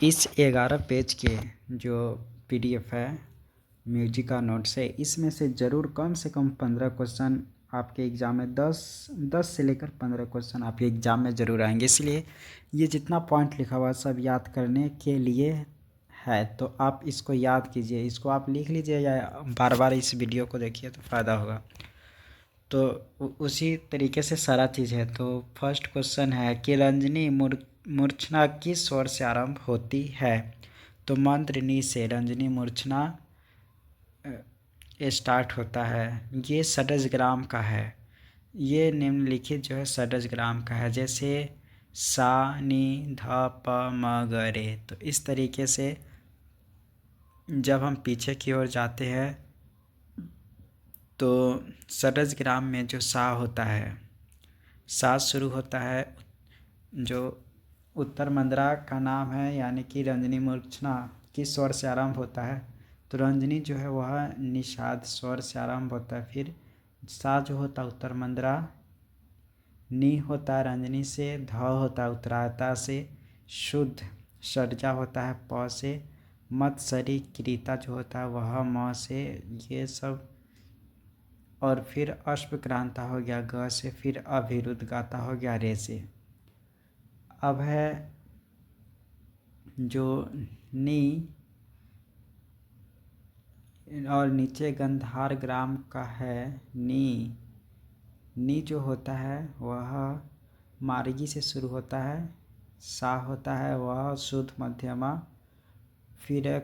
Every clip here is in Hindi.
इस 11 पेज के जो पीडीएफ है म्यूजिक का नोट्स है, इसमें से ज़रूर कम से कम 15 क्वेश्चन आपके एग्ज़ाम में 10 से लेकर 15 क्वेश्चन आपके एग्ज़ाम में ज़रूर आएंगे। इसलिए ये जितना पॉइंट लिखा हुआ सब याद करने के लिए है, तो आप इसको याद कीजिए, इसको आप लिख लीजिए या बार बार इस वीडियो को देखिए तो फ़ायदा होगा। तो उसी तरीके से सारा चीज़ है। तो फर्स्ट क्वेश्चन है कि रंजनी मूर्छना किस स्वर से आरंभ होती है? तो मंत्र नी से रंजनी मूर्छना स्टार्ट होता है। ये षड्ज ग्राम का है, ये निम्नलिखित जो है षड्ज ग्राम का है, जैसे सा नी ध प म ग रे। तो इस तरीके से जब हम पीछे की ओर जाते हैं तो षड्ज ग्राम में जो सा होता है, सा शुरू होता है, जो उत्तर मंद्रा का नाम है, यानी कि रंजनी मूर्छना किस स्वर से आरंभ होता है? तो रंजनी जो है वह निषाद स्वर से आरंभ होता है। फिर सा जो होता है उत्तर मंद्रा, नी होता है रंजनी से, ध होता है उत्तरायता से, शुद्ध षड्जा होता है प से, मत्सरी क्रीता जो होता है वह म से, ये सब। और फिर अश्वक्रांता हो गया ग से, फिर अभिरुद्ध गाता हो गया रे से। अब है जो नी और नीचे गंधार ग्राम का है नी, नी जो होता है वह मार्गी से शुरू होता है, सा होता है वह शुद्ध मध्यमा, फिर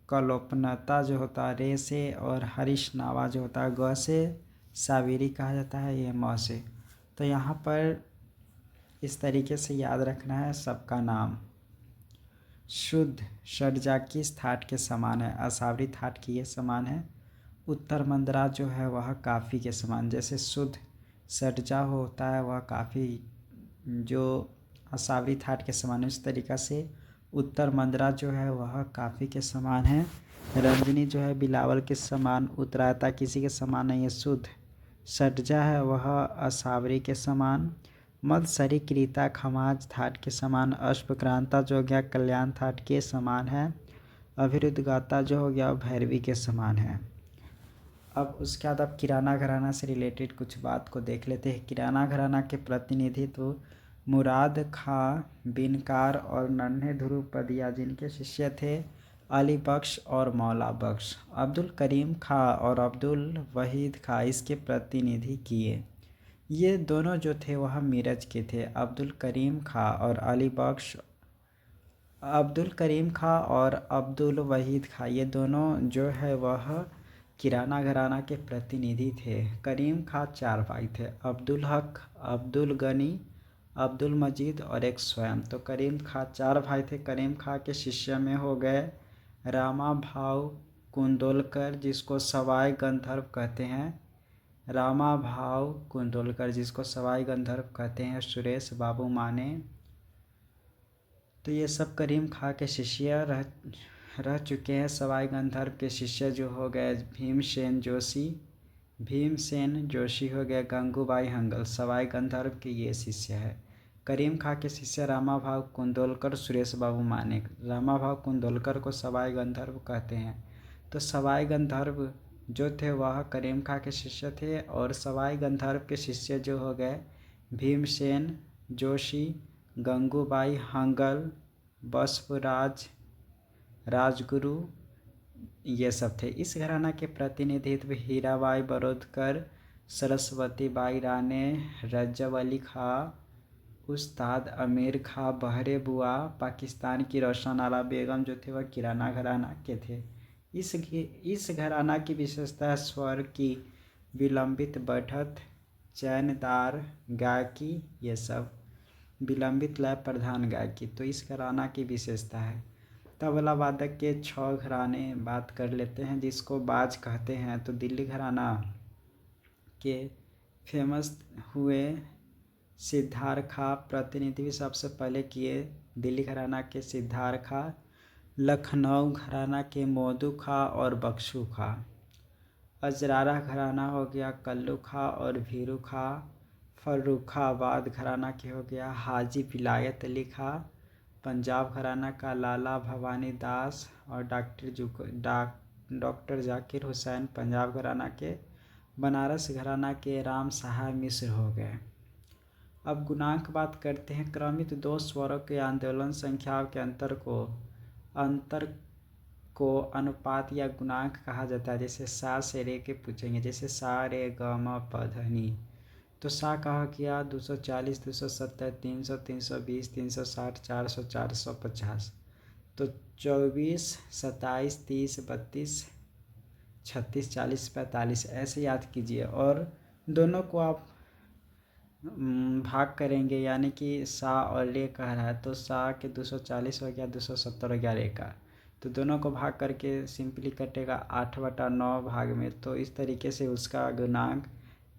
कलोपनता जो होता है रे से, और हरीशनावा जो होता है ग से, सावेरी कहा जाता है ये म से। तो यहाँ पर इस तरीके से याद रखना है सबका नाम। शुद्ध षड्जा किस थाट के समान है? असावरी थाट के ये समान है। उत्तर मंद्रा जो है वह काफ़ी के समान, जैसे शुद्ध षड्जा होता है वह काफ़ी जो असावरी थाट के समान है, इस तरीक़ा से उत्तर मंद्रा जो है वह काफ़ी के समान है। रंजनी जो है बिलावल के समान, उत्तरायता किसी के समान नहीं है। शुद्ध षड्जा है वह असावरी के समान, मदसरी क्रीता खमाज थाट के समान, अश्वक्रांता जो हो गया कल्याण थाट के समान है, अभिरुद्ध गाता जो हो गया भैरवी के समान है। अब उसके बाद आप किराना घराना से रिलेटेड कुछ बात को देख लेते हैं। किराना घराना के प्रतिनिधित्व मुराद खां बिनकार और नन्हे ध्रुपदिया जिनके शिष्य थे अली बख्श और मौला बख्श, अब्दुल करीम खां और अब्दुल वहीद खां इसके प्रतिनिधि किए। ये दोनों जो थे वह मीरज के थे। अब्दुल करीम खां और अली बख्श, अब्दुल करीम खां और अब्दुल वहीद खां ये दोनों जो है वह किराना घराना के प्रतिनिधि थे। करीम खां 4 भाई थे, अब्दुल हक, अब्दुल गनी, अब्दुल मजीद और एक स्वयं। तो करीम खां 4 भाई थे। करीम खां के शिष्य में हो गए रामा भाव कुंदोलकर जिसको सवाई गंधर्व कहते हैं, रामा भाव कुंदोलकर जिसको सवाई गंधर्व कहते हैं, सुरेश बाबू माने। तो ये सब करीम खां के शिष्य रह चुके हैं। सवाई गंधर्व के शिष्य जो हो गए भीमसेन जोशी, भीमसेन जोशी हो गए गंगूबाई हंगल, सवाई गंधर्व के ये शिष्य है। करीम खां के शिष्य रामा भाव कुंदोलकर, सुरेश बाबू मानेक। रामा भाव कुंदोलकर को सवाई गंधर्व कहते हैं। तो सवाई गंधर्व जो थे वह करीम खां के शिष्य थे, और सवाई गंधर्व के शिष्य जो हो गए भीमसेन जोशी, गंगूबाई हंगल, बसवराज राजगुरु, ये सब थे। इस घराना के प्रतिनिधित्व हीराबाई बरोदकर, सरस्वती बाई राणे, रज्जब अली खां, उस्ताद अमीर खां, बहरे बुआ, पाकिस्तान की रोशन आला बेगम जो थे वह किराना घराना के थे। इस घराना की विशेषता स्वर की विलंबित बढ़त, चैनदार गायकी, ये सब विलंबित लय प्रधान गायकी, तो इस घराना की विशेषता है। तबला वादक के 6 घराने बात कर लेते हैं जिसको बाज कहते हैं। तो दिल्ली घराना के फेमस हुए सिद्धार्थ खां, प्रतिनिधि सबसे पहले किए दिल्ली घराना के सिद्धार्थ खां। लखनऊ घराना के मोदू खां और बख्शू खां। अजरारा घराना हो गया कल्लू खां और भीरू खां। फर्रुखाबाद घराना के हो गया हाजी विलायत अली खां। पंजाब घराना का लाला भवानी दास और डॉक्टर जाकिर हुसैन पंजाब घराना के, बनारस घराना के राम सहाय मिश्र हो गए। अब गुणांक बात करते हैं। क्रमित दो स्वरों के आंदोलन संख्याओं के अंतर को अनुपात या गुणांक कहा जाता है। जैसे सा से रे के पूछेंगे, जैसे सा रे ग म प ध नि, तो सा कहा गया 240, 270, 300, 320, 360, 400, 450। तो 24, 27, 30, 32, 36, 40, 45 ऐसे याद कीजिए। और दोनों को आप भाग करेंगे, यानी कि सा और रे कह रहा है तो सा के 240 हो गया, 270 हो गया रे का, तो दोनों को भाग करके सिंपली कटेगा 8/9 भाग में। तो इस तरीके से उसका गुणांक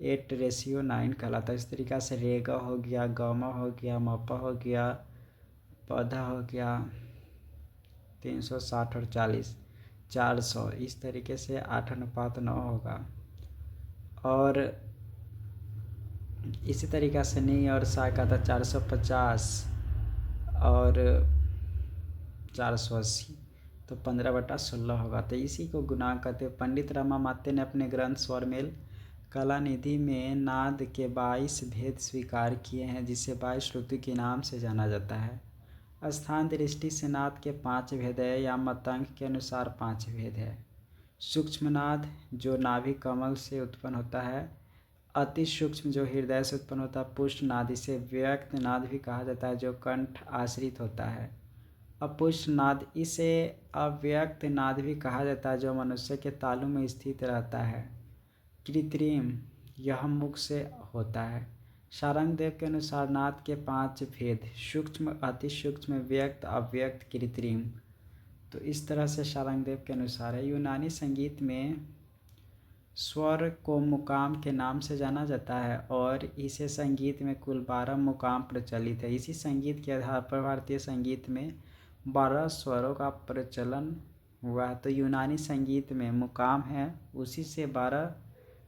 8:9 कहलाता है। इस तरीक़ा से रेगा हो गया, गमा हो गया, मपा हो गया, पौधा हो गया, 360 और 40, 400, इस तरीके से 8:9 होगा। और इसी तरीक़ा से नहीं और सा का था 450 और 480, तो 15/16 होगा। तो इसी को गुणांक कहते हैं। पंडित रमा मात्य ने अपने ग्रंथ स्वरमेल कलानिधि में नाद के 22 भेद स्वीकार किए हैं, जिसे 22 श्रुति के नाम से जाना जाता है। स्थान दृष्टि से नाद के 5 भेद है, या मतंग के अनुसार 5 भेद है। सूक्ष्म नाद जो नाभि कमल से उत्पन्न होता है, अति सूक्ष्म जो हृदय से उत्पन्न होता है, पुष्ट नाद, इसे व्यक्त नाद भी कहा जाता है, जो कंठ आश्रित होता है। अपुष्ट नाद इसे अव्यक्त नाद भी कहा जाता है, जो मनुष्य के तालु में स्थित रहता है। कृत्रिम यह मुख से होता है। शारंगदेव के अनुसार नाद के 5 भेद, सूक्ष्म, अति सूक्ष्म, व्यक्त, अव्यक्त, कृत्रिम। तो इस तरह से शारंगदेव के अनुसार है। यूनानी संगीत में स्वर को मुकाम के नाम से जाना जाता है और इसे संगीत में कुल 12 मुकाम प्रचलित है। इसी संगीत के आधार पर भारतीय संगीत में 12 स्वरों का प्रचलन हुआ है। तो यूनानी संगीत में मुकाम है, उसी से 12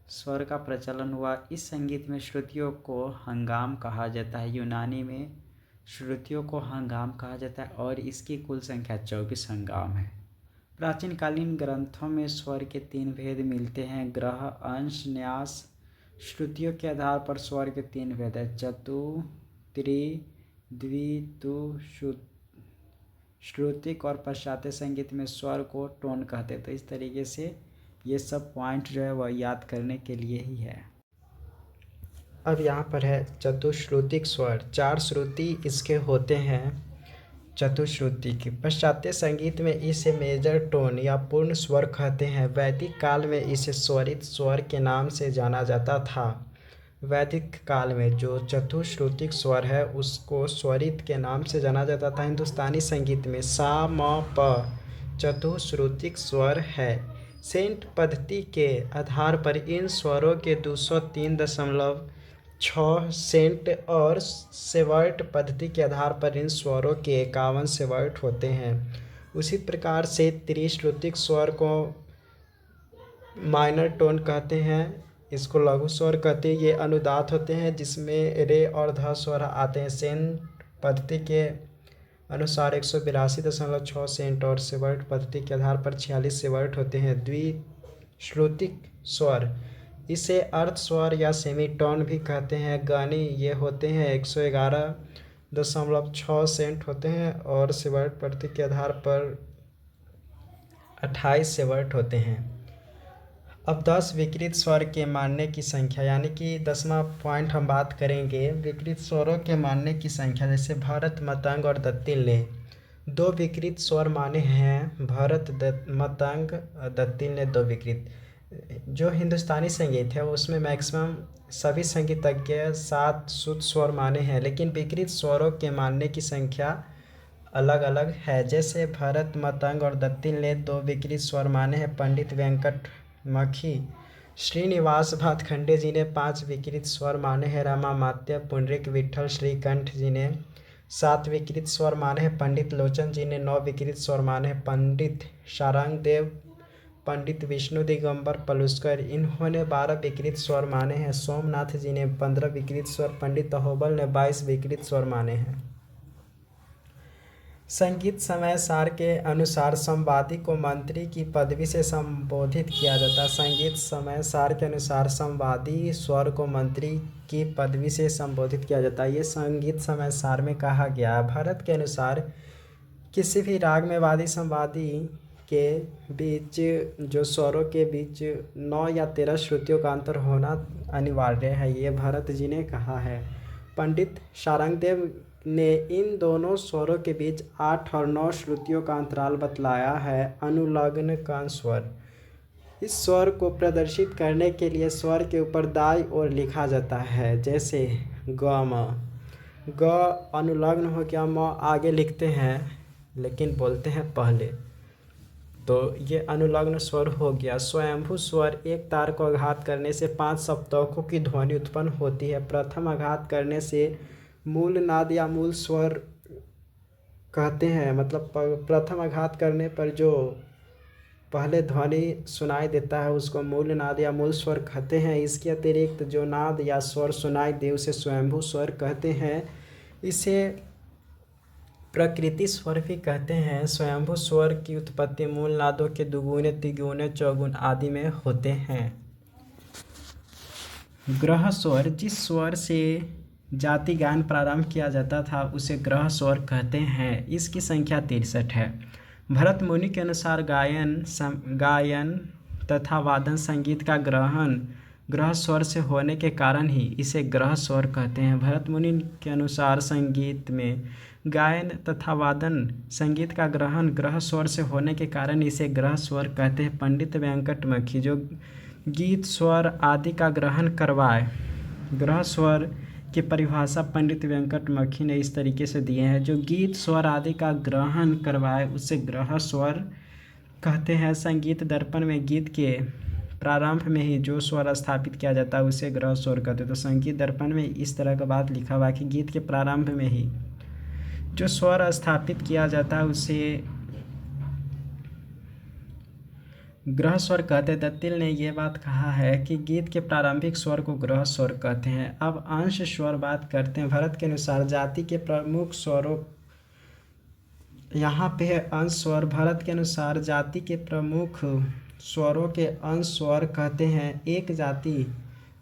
स्वर का प्रचलन हुआ। इस संगीत में श्रुतियों को हंगाम कहा जाता है। यूनानी में श्रुतियों को हंगाम कहा जाता है और इसकी कुल संख्या 24 हंगाम है। प्राचीन कालीन ग्रंथों में स्वर के 3 भेद मिलते हैं, ग्रह, अंश, न्यास। श्रुतियों के आधार पर स्वर के 3 भेद है, चतु, त्रि, द्वि, तु, श्रुतिक। और पाश्चात्य संगीत में स्वर को टोन कहते हैं। तो इस तरीके से ये सब पॉइंट जो है वह याद करने के लिए ही है। अब यहाँ पर है चतुश्रुतिक स्वर। 4 श्रुति इसके होते हैं चतुश्रुति की। पाश्चात्य संगीत में इसे मेजर टोन या पूर्ण स्वर कहते हैं। वैदिक काल में इसे स्वरित स्वर के नाम से जाना जाता था। वैदिक काल में जो चतुश्रुतिक स्वर है उसको स्वरित के नाम से जाना जाता था। हिंदुस्तानी संगीत में सा म प चतुश्रुतिक स्वर है। सेंट पद्धति के आधार पर इन स्वरों के 203.6 सेंट और सेवर्ट पद्धति के आधार पर इन स्वरों के 51 सेवर्ट होते हैं। उसी प्रकार से त्रिश्रुतिक स्वर को माइनर टोन कहते हैं, इसको लघु स्वर कहते हैं। ये अनुदात होते हैं जिसमें रे और ध स्वर आते हैं। सेंट पद्धति के अनुसार 182.6 सेंट और सेवर्ट पद्धति के आधार पर 46 सेवर्ट होते हैं। द्विश्रुतिक स्वर इसे अर्ध स्वर या सेमीटोन भी कहते हैं। गानी ये होते हैं 111.6 सेंट होते हैं और सेवर्ट पद्धति के आधार पर 28 सेवर्ट होते हैं। अब 10 विकृत स्वर के मानने की संख्या, यानी कि 10वां पॉइंट हम बात करेंगे विकृत स्वरों के मानने की संख्या। जैसे भरत, मतंग और दत्तिल ने 2 विकृत स्वर माने हैं। भरत, मतंग, दत्तिल ने 2 विकृत। जो हिंदुस्तानी संगीत है उसमें मैक्सिमम सभी संगीतज्ञ 7 शुद्ध स्वर माने हैं, लेकिन विकृत स्वरों के मानने की संख्या अलग अलग है। जैसे भरत, मतंग और दत्तिल ने 2 विकृत स्वर माने हैं। पंडित वेंकट मखी श्रीनिवास भातखंडे जी ने 5 विकृत स्वर माने हैं। रमा मात्य, पुंडरीक विठल श्रीकंठ जी ने 7 विकृत स्वर माने हैं। पंडित लोचन जी ने 9 विकृत स्वर माने हैं। पंडित शारंगदेव, पंडित विष्णु दिगंबर पलुस्कर, इन्होंने 12 विकृत स्वर माने हैं। सोमनाथ जी ने 15 विकृत स्वर, पंडित अहोबल ने 22 विकृत स्वर माने हैं। संगीत समय सार के अनुसार संवादी को मंत्री की पदवी से संबोधित किया जाता है। संगीत समय सार के अनुसार संवादी स्वर को मंत्री की पदवी से संबोधित किया जाता है। ये संगीत समय सार में कहा गया है। भरत के अनुसार किसी भी राग में वादी संवादी के बीच जो स्वरों के बीच 9 या 13 श्रुतियों का अंतर होना अनिवार्य है, ये भरत जी ने कहा है। पंडित शारंगदेव ने इन दोनों स्वरों के बीच 8 और 9 श्रुतियों का अंतराल बतलाया है। अनुलग्न का स्वर, इस स्वर को प्रदर्शित करने के लिए स्वर के ऊपर दाईं ओर लिखा जाता है, जैसे ग म। ग अनुलग्न हो गया, म आगे लिखते हैं लेकिन बोलते हैं पहले, तो ये अनुलग्न स्वर हो गया। स्वयंभू स्वर, एक तार को आघात करने से 5 सप्तकों की ध्वनि उत्पन्न होती है। प्रथम आघात करने से मूल नाद या मूल स्वर कहते हैं, मतलब प्रथम आघात करने पर जो पहले ध्वनि सुनाई देता है उसको मूल नाद या मूल स्वर कहते हैं। इसके अतिरिक्त जो नाद या स्वर सुनाई दे उसे स्वयंभू स्वर कहते हैं। इसे प्रकृति स्वर भी कहते हैं। स्वयंभू स्वर की उत्पत्ति मूल नादों के दुगुने, तिगुने, चौगुन आदि में होते हैं। ग्रह स्वर, जिस स्वर से जाति गायन प्रारंभ किया जाता था उसे ग्रह स्वर कहते हैं। इसकी संख्या 63 है। भरत मुनि के अनुसार गायन तथा वादन संगीत का ग्रहण ग्रह स्वर से होने के कारण ही इसे ग्रह स्वर कहते हैं। भरत मुनि के अनुसार संगीत में गायन तथा वादन संगीत का ग्रहण ग्रह स्वर से होने के कारण इसे ग्रह स्वर कहते हैं। पंडित वेंकटमखी जो गीत स्वर आदि का ग्रहण करवाए, ग्रह स्वर की परिभाषा पंडित वेंकटमखी ने इस तरीके से दिए हैं, जो गीत स्वर आदि का ग्रहण करवाए उसे ग्रह स्वर कहते हैं। संगीत दर्पण में गीत के प्रारंभ में ही जो स्वर स्थापित किया जाता है उसे ग्रह स्वर कहते हैं। तो संगीत दर्पण में इस तरह का बात लिखा हुआ है कि गीत के प्रारंभ में ही जो स्वर स्थापित किया जाता है उसे ग्रह स्वर कहते हैं। दत्तिल ने यह बात कहा है कि गीत के प्रारंभिक स्वर को ग्रह स्वर कहते हैं। अब अंश स्वर बात करते हैं। भरत के अनुसार जाति के प्रमुख स्वरों, यहाँ पे है अंश स्वर। भरत के अनुसार जाति के प्रमुख स्वरों के अंश स्वर कहते हैं। एक जाति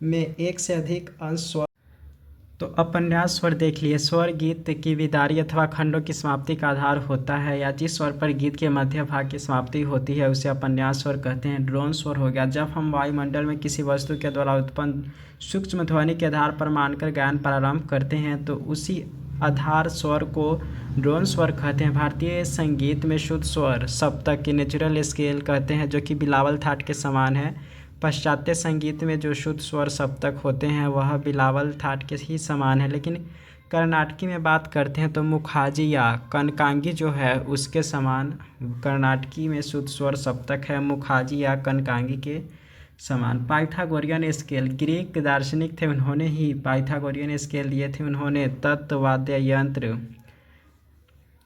में एक से अधिक अंश स्वर। तो अपन्यास स्वर देख लिए। स्वर गीत की विदारी अथवा खंडों की समाप्ति का आधार होता है, या जिस स्वर पर गीत के मध्य भाग की समाप्ति होती है उसे अपन्यास स्वर कहते हैं। ड्रोन स्वर हो गया, जब हम वायुमंडल में किसी वस्तु के द्वारा उत्पन्न सूक्ष्म ध्वनि के आधार पर मानकर गायन प्रारंभ करते हैं तो उसी आधार स्वर को ड्रोन स्वर कहते हैं। भारतीय संगीत में शुद्ध स्वर सप्तक की नेचुरल स्केल कहते हैं, जो कि बिलावल थाट के समान है। पाश्चात्य संगीत में जो शुद्ध स्वर सप्तक होते हैं वह बिलावल थाट के ही समान है, लेकिन कर्नाटकी में बात करते हैं तो मुखाजी या कनकांगी जो है उसके समान कर्नाटकी में शुद्ध स्वर सप्तक है, मुखाजी या कनकांगी के समान। पाइथागोरियन स्केल, ग्रीक दार्शनिक थे, उन्होंने ही पाइथागोरियन स्केल दिए थे। उन्होंने तत्व वाद्य यंत्र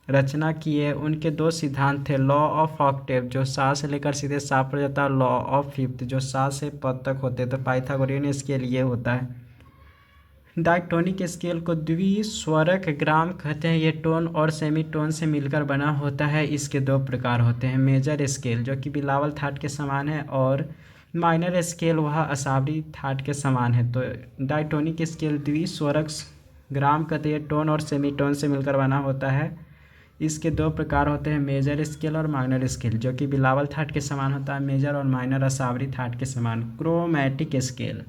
रचना किए। उनके 2 सिद्धांत थे, लॉ ऑफ ऑक्टेव जो सा से लेकर सीधे सा पर जाता है, लॉ ऑफ फिफ्थ जो सा से पद तक होते। तो पाइथागोरियन स्केल ये होता है। डायटोनिक स्केल को द्विस्वरक ग्राम कहते हैं। ये टोन और सेमीटोन से मिलकर बना होता है। इसके 2 प्रकार होते हैं, मेजर स्केल जो कि बिलावल थाट के समान है और माइनर स्केल वह असावरी थाट के समान है। तो डायटोनिक स्केल द्विस्वरक ग्राम कहते हैं, टोन और सेमीटोन से मिलकर बना होता है। इसके 2 प्रकार होते हैं, मेजर स्केल और माइनर स्केल, जो कि बिलावल थाट के समान होता है। मेजर और माइनर असावरी थाट के समान। क्रोमैटिक स्केल,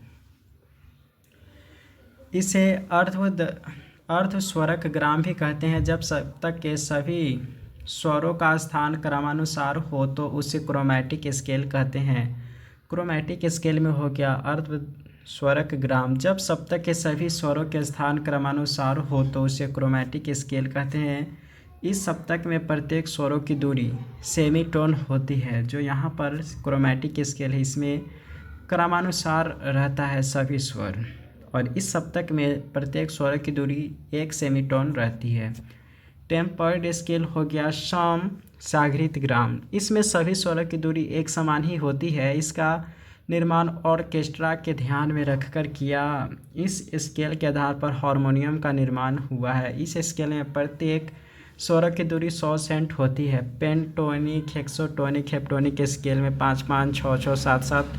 इसे अर्धस्वरक ग्राम भी कहते हैं। जब सप्तक के सभी स्वरों का स्थान क्रमानुसार हो तो उसे क्रोमैटिक स्केल कहते हैं। क्रोमैटिक स्केल में हो गया अर्धस्वरक ग्राम, जब सप्तक के सभी स्वरों के स्थान क्रमानुसार हो तो उसे क्रोमैटिक स्केल कहते हैं। इस सप्तक में प्रत्येक स्वरों की दूरी सेमीटोन होती है। जो यहाँ पर क्रोमैटिक स्केल है इसमें क्रमानुसार रहता है सभी स्वर, और इस सप्तक में प्रत्येक स्वर की दूरी 1 सेमीटोन रहती है। टेम्पर्ड स्केल हो गया सम सागरित ग्राम, इसमें सभी स्वरों की दूरी एक समान ही होती है। इसका निर्माण ऑर्केस्ट्रा के ध्यान में रखकर किया। इस स्केल के आधार पर हारमोनियम का निर्माण हुआ है। इस स्केल में प्रत्येक स्वरों की दूरी 100 सेंट होती है। पेंटोनिक, हेक्सोटोनिक, हेप्टोनिक के स्केल में 5 5, 6 6, 7 7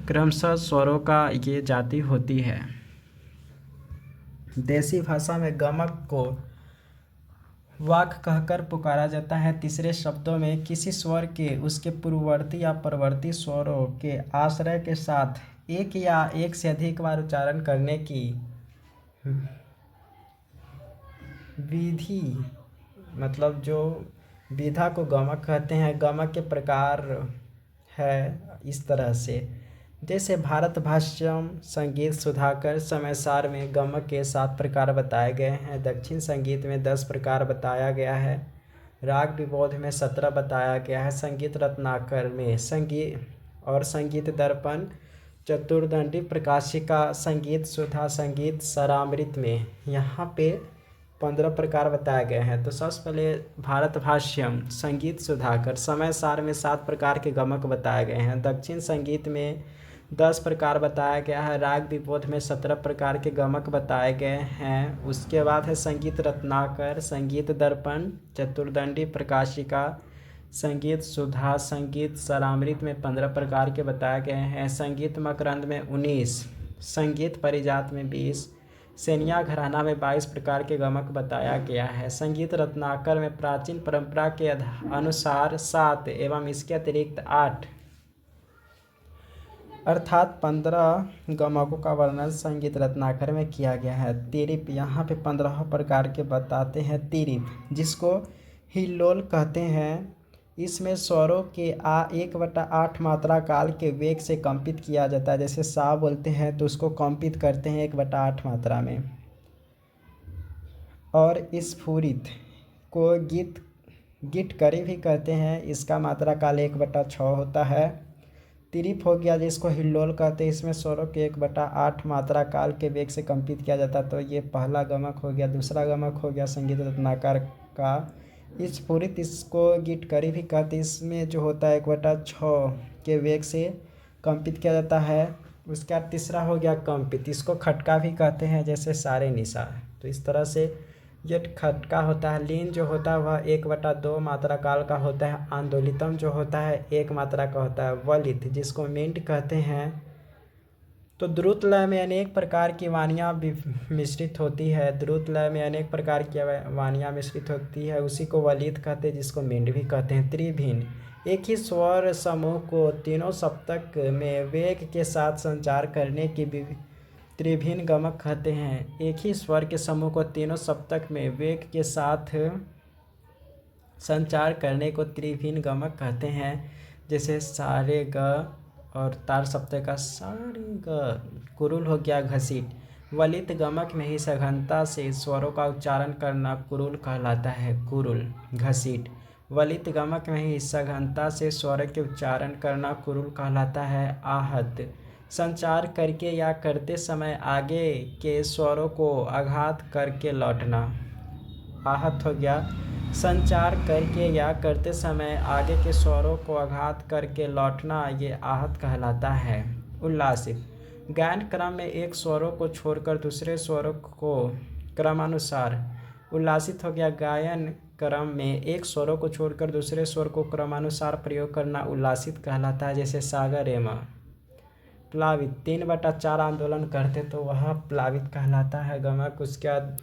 क्रमशः स्वरों का ये जाति होती है। देसी भाषा में गमक को वाक कहकर पुकारा जाता है। तीसरे शब्दों में किसी स्वर के उसके पूर्ववर्ती या परवर्ती स्वरों के आश्रय के साथ एक या एक से अधिक बार उच्चारण करने की विधि, मतलब जो विधा को गमक कहते हैं। गमक के प्रकार है इस तरह से, जैसे भारत भाष्यम, संगीत सुधाकर, समयसार में गमक के 7 प्रकार बताए गए हैं। दक्षिण संगीत में 10 प्रकार बताया गया है। राग विबोध में 17 बताया गया है। संगीत रत्नाकर में संगीत दर्पण, चतुर्दंडी प्रकाशिका, संगीत सुधा, संगीत सरामृत में यहाँ पे 15 प्रकार बताए गए हैं। तो सबसे पहले भारत भाष्यम, संगीत सुधाकर, समय सार में 7 प्रकार के गमक बताए गए हैं। दक्षिण संगीत में 10 प्रकार बताया गया है। राग विबोध में 17 प्रकार के गमक बताए गए हैं। उसके बाद है संगीत रत्नाकर, संगीत दर्पण, चतुर्दंडी प्रकाशिका, संगीत सुधा, संगीत सरामृत में 15 प्रकार के बताए गए हैं। संगीत मकरंद में 19, संगीत परिजात में 20, सेनिया घराना में 22 प्रकार के गमक बताया गया है। संगीत रत्नाकर में प्राचीन परंपरा के अनुसार 7 एवं इसके अतिरिक्त 8 अर्थात 15 गमकों का वर्णन संगीत रत्नाकर में किया गया है। तिरिप यहाँ पे 15 प्रकार के बताते हैं। तिरिप जिसको हिल्लोल कहते हैं, इसमें स्वरों के 1/8 मात्रा काल के वेग से कंपित किया जाता है। जैसे सा बोलते हैं तो उसको कंपित करते हैं 1/8 मात्रा में। और स्फुरित को गिट करी भी कहते हैं, इसका मात्रा काल 1/6 होता है। तिरिप हो गया जिसको हिल्लोल कहते हैं, इसमें स्वरों के 1/8 मात्रा काल के वेग से कंपित किया जाता है। तो ये पहला गमक हो गया। दूसरा गमक हो गया संगीत रत्नाकर का स्फुरित, इसको गिटकरी भी कहते हैं, इसमें जो होता है 1/6 के वेग से कंपित किया जाता है। उसका तीसरा हो गया कंपित, इसको खटका भी कहते हैं, जैसे सारे निशा। तो इस तरह से ये खटका होता है। लीन जो होता है वह 1/2 मात्रा काल का होता है। आंदोलितम जो होता है 1 मात्रा का होता है। वलित जिसको मिंट कहते हैं। तो द्रुत लय में अनेक प्रकार की वाणियाँ मिश्रित होती है। द्रुत लय में अनेक प्रकार की वाणियाँ मिश्रित होती है, उसी को वलित कहते हैं, जिसको मिंट भी कहते हैं। त्रिभिन्न एक ही स्वर समूह को तीनों सप्तक में वेग के साथ संचार करने की त्रिभिन्न गमक कहते हैं। एक ही स्वर के समूह को तीनों सप्तक में वेग के साथ संचार करने को त्रिभिन्न गमक कहते हैं। जैसे सारे ग और तार सप्तक का सारे ग। कुरुल हो गया घसीट। वलित गमक में ही सघनता से स्वरों का उच्चारण करना कुरुल कहलाता है। कुरुल घसीट। वलित गमक में ही सघनता से स्वर के उच्चारण करना कुरुल कहलाता है। आहत संचार करके या करते समय आगे के स्वरों को आघात करके लौटना। आहत हो गया संचार करके या करते समय आगे के स्वरों को आघात करके लौटना, ये आहत कहलाता है। उल्लासित गायन क्रम में एक स्वरों को छोड़कर दूसरे स्वरों को क्रमानुसार। उल्लासित हो गया गायन क्रम में एक स्वरों को छोड़कर दूसरे स्वर को क्रमानुसार प्रयोग करना उल्लासित कहलाता है। जैसे सागर एमा। प्लावित 3/4 आंदोलन करते तो वह प्लावित कहलाता है गमक। उसके बाद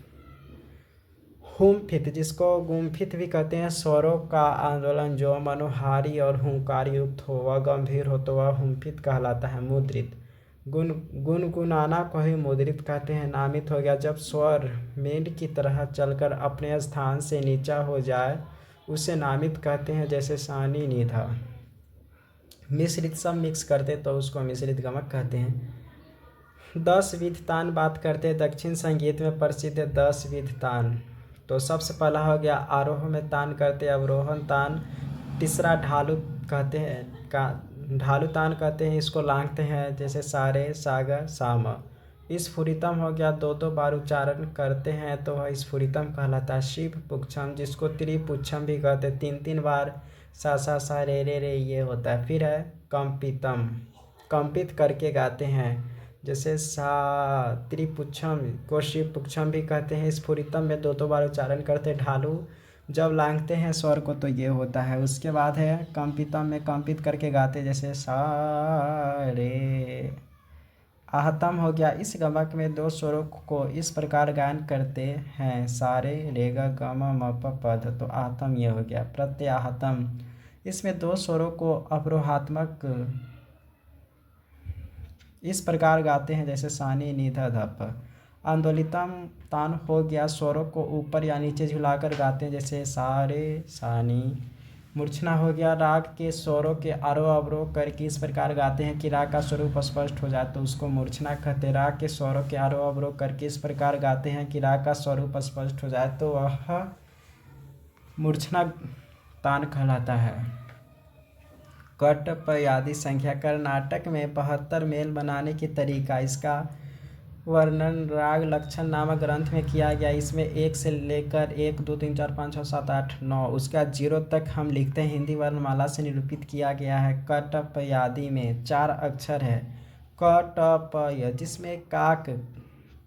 हुमफित जिसको गुम्फित भी कहते हैं, स्वरों का आंदोलन जो मनोहारी और हुंकार युक्त हो वह गंभीर हो तो वह हुमफित कहलाता है। मुद्रित गुनगुनाना को ही मुद्रित कहते हैं। नामित हो गया जब स्वर मेंढ की तरह चलकर अपने स्थान से नीचा हो जाए उसे नामित कहते हैं, जैसे सानी निधा। मिश्रित सब मिक्स करते तो उसको मिश्रित गमक कहते हैं। 10 विध तान बात करते हैं। दक्षिण संगीत में प्रसिद्ध 10 विध तान। तो सबसे पहला हो गया आरोह में तान करते अवरोहन तान। तीसरा ढालू कहते हैं, ढालू तान कहते हैं, इसको लांघते हैं, जैसे सारे सागर साम। स्फुरितम हो गया 2-2 बार उच्चारण करते हैं तो वह स्फुरितम कहलाता है। शिव पुच्छम जिसको त्रिपुच्छम भी कहते हैं, 3-3 बार सा सा सा रे रे रे ये होता है। फिर है कंपितम, कंपित करके गाते हैं, जैसे सा। त्रिपुच्छम को शिव पुच्छम भी कहते हैं। स्फुरितम में 2-2 बार उच्चारण करते हैं। ढालू जब लांघते हैं स्वर को तो ये होता है। उसके बाद है कंपितम में कंपित करके गाते, जैसे सा रे। आहतम हो गया, इस गमक में दो स्वरों को इस प्रकार गायन करते हैं, सारे रे ग ग म म प प ध, तो आहतम ये हो गया। प्रत्याहतम, इसमें दो स्वरों को अवरोहात्मक इस प्रकार गाते हैं, जैसे सानी नी ध ध प। आंदोलितम तान हो गया, स्वरों को ऊपर या नीचे झुलाकर गाते हैं, जैसे सारे सानी। मूर्छना हो गया, राग के स्वरों के आरोह अवरोह करके इस प्रकार गाते हैं कि राग का स्वरूप स्पष्ट हो जाए, तो उसको मूर्छना कहते हैं। राग के स्वरों के आरोह अवरोह करके इस प्रकार गाते हैं कि राग का स्वरूप स्पष्ट हो जाए, तो वह मूर्छना तान कहलाता है। कट पयादि संख्या, कर्नाटक में 72 मेल बनाने की तरीका, इसका वर्णन राग लक्षण नामक ग्रंथ में किया गया। इसमें 1 से लेकर 1 2 3 4 5 6 7 8 9 उसका 0 तक हम लिखते हैं, हिंदी वर्णमाला से निरूपित किया गया है। कटपयादि में 4 अक्षर है, कटपय, जिसमें काक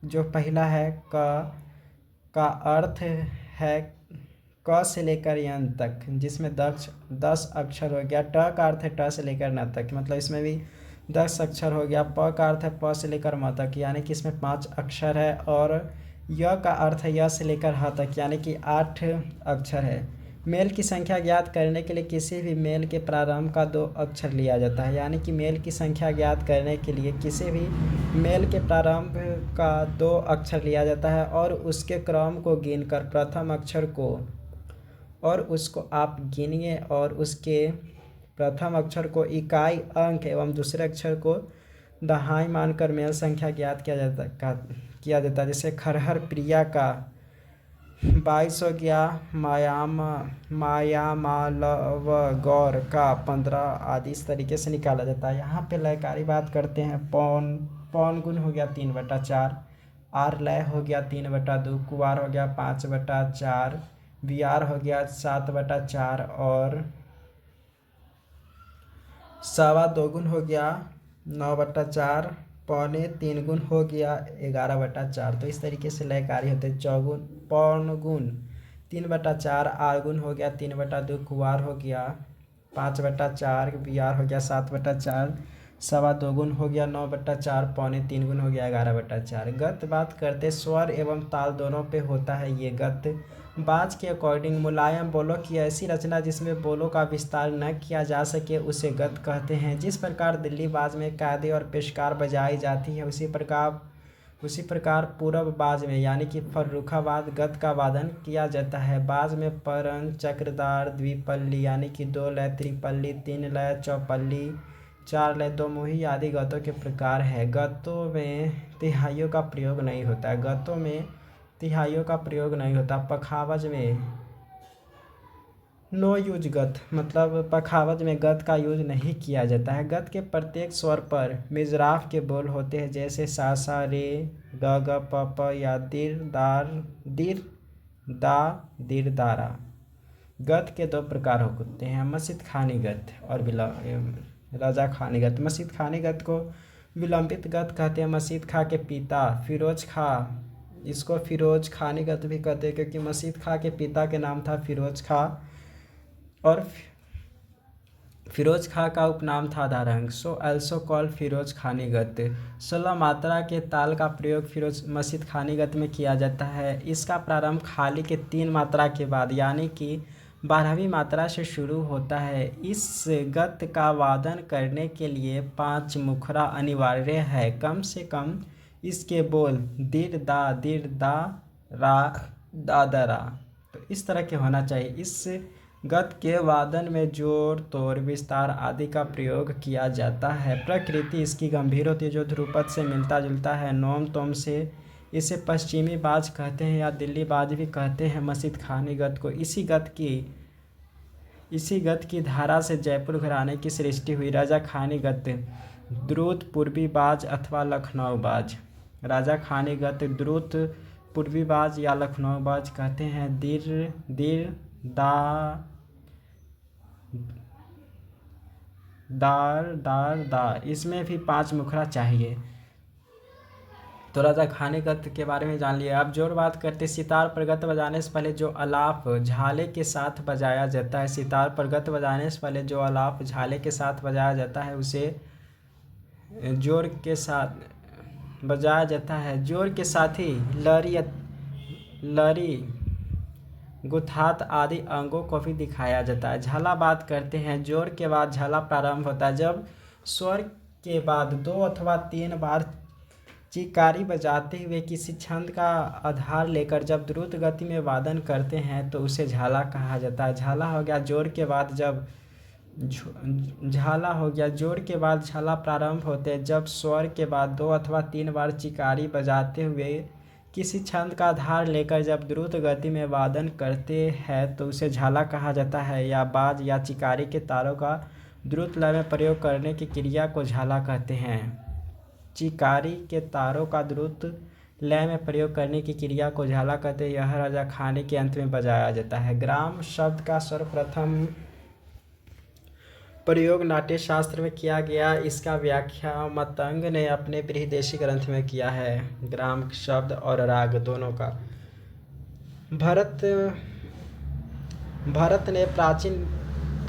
जो पहला है क का अर्थ है क से लेकर यन तक, जिसमें 10 अक्षर हो गया। ट का अर्थ है ट से लेकर न तक, मतलब इसमें भी 10 अक्षर हो गया। प का अर्थ है प से लेकर म तक, यानी कि इसमें 5 अक्षर है। और य का अर्थ है य से लेकर ह तक, यानी कि 8 अक्षर है। मेल की संख्या ज्ञात करने के लिए किसी भी मेल के प्रारंभ का 2 अक्षर लिया जाता है, यानी कि मेल की संख्या ज्ञात करने के लिए किसी भी मेल के प्रारंभ का 2 अक्षर लिया जाता है, और उसके क्रम को गिनकर प्रथम अक्षर को, और उसको आप गिनिए, और उसके प्रथम अक्षर को इकाई अंक एवं दूसरे अक्षर को दहाई मानकर मेल संख्या ज्ञात किया जाता है। जैसे खरहर प्रिया का 22 हो गया, मायामालव गौर का 15 आदि इस तरीके से निकाला जाता है। यहाँ पे लयकारी बात करते हैं। पौन गुण हो गया 3/4, आर लय हो गया 3/2, कुवार हो गया 5/4, बियार हो गया 7/4, और सवा 2 गुण हो गया 9/4, पौने 3 गुण हो गया 11/4। तो इस तरीके से लयकारी होते हैं। चौगुन पौन गुण 3/4, आर गुण हो गया 3/2, कुवार हो गया 5/4, बियार हो गया 7/4, सवा 2 गुण हो गया 9/4, पौने 3 गुण हो गया 11/4। गत बात करते, स्वर एवं ताल दोनों पे होता है ये गत। बाज के अकॉर्डिंग मुलायम बोलों की ऐसी रचना जिसमें बोलों का विस्तार न किया जा सके उसे गत कहते हैं। जिस प्रकार दिल्ली बाज में कायदे और पेशकार बजाई जाती है, उसी प्रकार पूरब बाज में यानी कि फर्रुखाबाद गत का वादन किया जाता है। बाज में परंग, चक्रदार, द्विपल्ली यानी कि 2 लय, त्रिपल्ली 3 लय, चौपल्ली 4 लय, 2 मुही आदि गतों के प्रकार है। गतों में तिहाइयों का प्रयोग नहीं होता है, गतों में तिहाइयों का प्रयोग नहीं होता। पखावज में नो यूज गत, मतलब पखावज में गत का यूज नहीं किया जाता है। गत के प्रत्येक स्वर पर मिजराफ के बोल होते हैं, जैसे सा सा रे ग ग प प या दिर दार दिर दा दिर दारा। गत के 2 प्रकार होते हैं, मसीद खानी गत और रजा खानी गत। मसीद खानी गत को विलंबित गत कहते हैं। मसीद खा के पिता फिरोज खा, इसको फिरोज खानी गत भी कहते हैं, क्योंकि मसीद खा के पिता के नाम था फिरोज खा, और फिरोज खा का उपनाम था दारंग, सो अल्सो कॉल फिरोज खानी गत। 16 मात्रा के ताल का प्रयोग फिरोज मसीद खानी गत में किया जाता है। इसका प्रारंभ खाली के 3 मात्रा के बाद यानी कि 12वीं मात्रा से शुरू होता है। इस गत का वादन करने के लिए 5 मुखरा अनिवार्य है। कम से कम इसके बोल दिर दा रा दा दा रा, तो इस तरह के होना चाहिए। इस गत के वादन में जोर तोड़ विस्तार आदि का प्रयोग किया जाता है। प्रकृति इसकी गंभीर होती है, जो ध्रुपद से मिलता जुलता है। नोम तोम से इसे पश्चिमी बाज कहते हैं या दिल्ली बाज भी कहते हैं। मसीद खानी गत को इसी गत की धारा से जयपुर घराने की सृष्टि हुई। राजा खानी गत द्रुत पूर्वी बाज अथवा लखनऊ बाज। राजा खानी गत द्रुत पूर्वी बाज या लखनऊ बाज कहते हैं। दिर दार दा, इसमें भी 5 मुखरा चाहिए। थोड़ा सा खाने गत के बारे में जान लिया। अब जोड़ बात करते, सितार पर गत बजाने से पहले जो आलाप झाले के साथ बजाया जाता है, सितार पर गत बजाने से पहले जो आलाप झाले के साथ बजाया जाता है उसे जोड़ के साथ बजाया जाता है। जोड़ के साथ ही लरी गुथात आदि अंगों को भी दिखाया जाता है। झाला बात करते हैं, जोड़ के बाद झाला प्रारंभ होता है जब स्वर के बाद 2 अथवा 3 बार चिकारी बजाते हुए किसी छंद का आधार लेकर जब द्रुत गति में वादन करते हैं तो उसे झाला कहा जाता है। झाला हो गया जोड़ के बाद जब झाला हो गया जोड़ के बाद झाला प्रारंभ होते हैं जब स्वर के बाद 2 अथवा 3 बार चिकारी बजाते हुए किसी छंद का आधार लेकर जब द्रुत गति में वादन करते हैं तो उसे झाला कहा जाता है। या बाज या चिकारी के तारों का द्रुत लय में प्रयोग करने की क्रिया को झाला कहते हैं। चिकारी के तारों का द्रुत लय में प्रयोग करने की क्रिया को झाला कहते हैं। यह राजा खाने के अंत में बजाया जाता है। ग्राम शब्द का सर्वप्रथम प्रयोग नाट्य शास्त्र में किया गया। इसका व्याख्या मतंग ने अपने बृहदेशी ग्रंथ में किया है। ग्राम शब्द और राग दोनों का भरत ने प्राचीन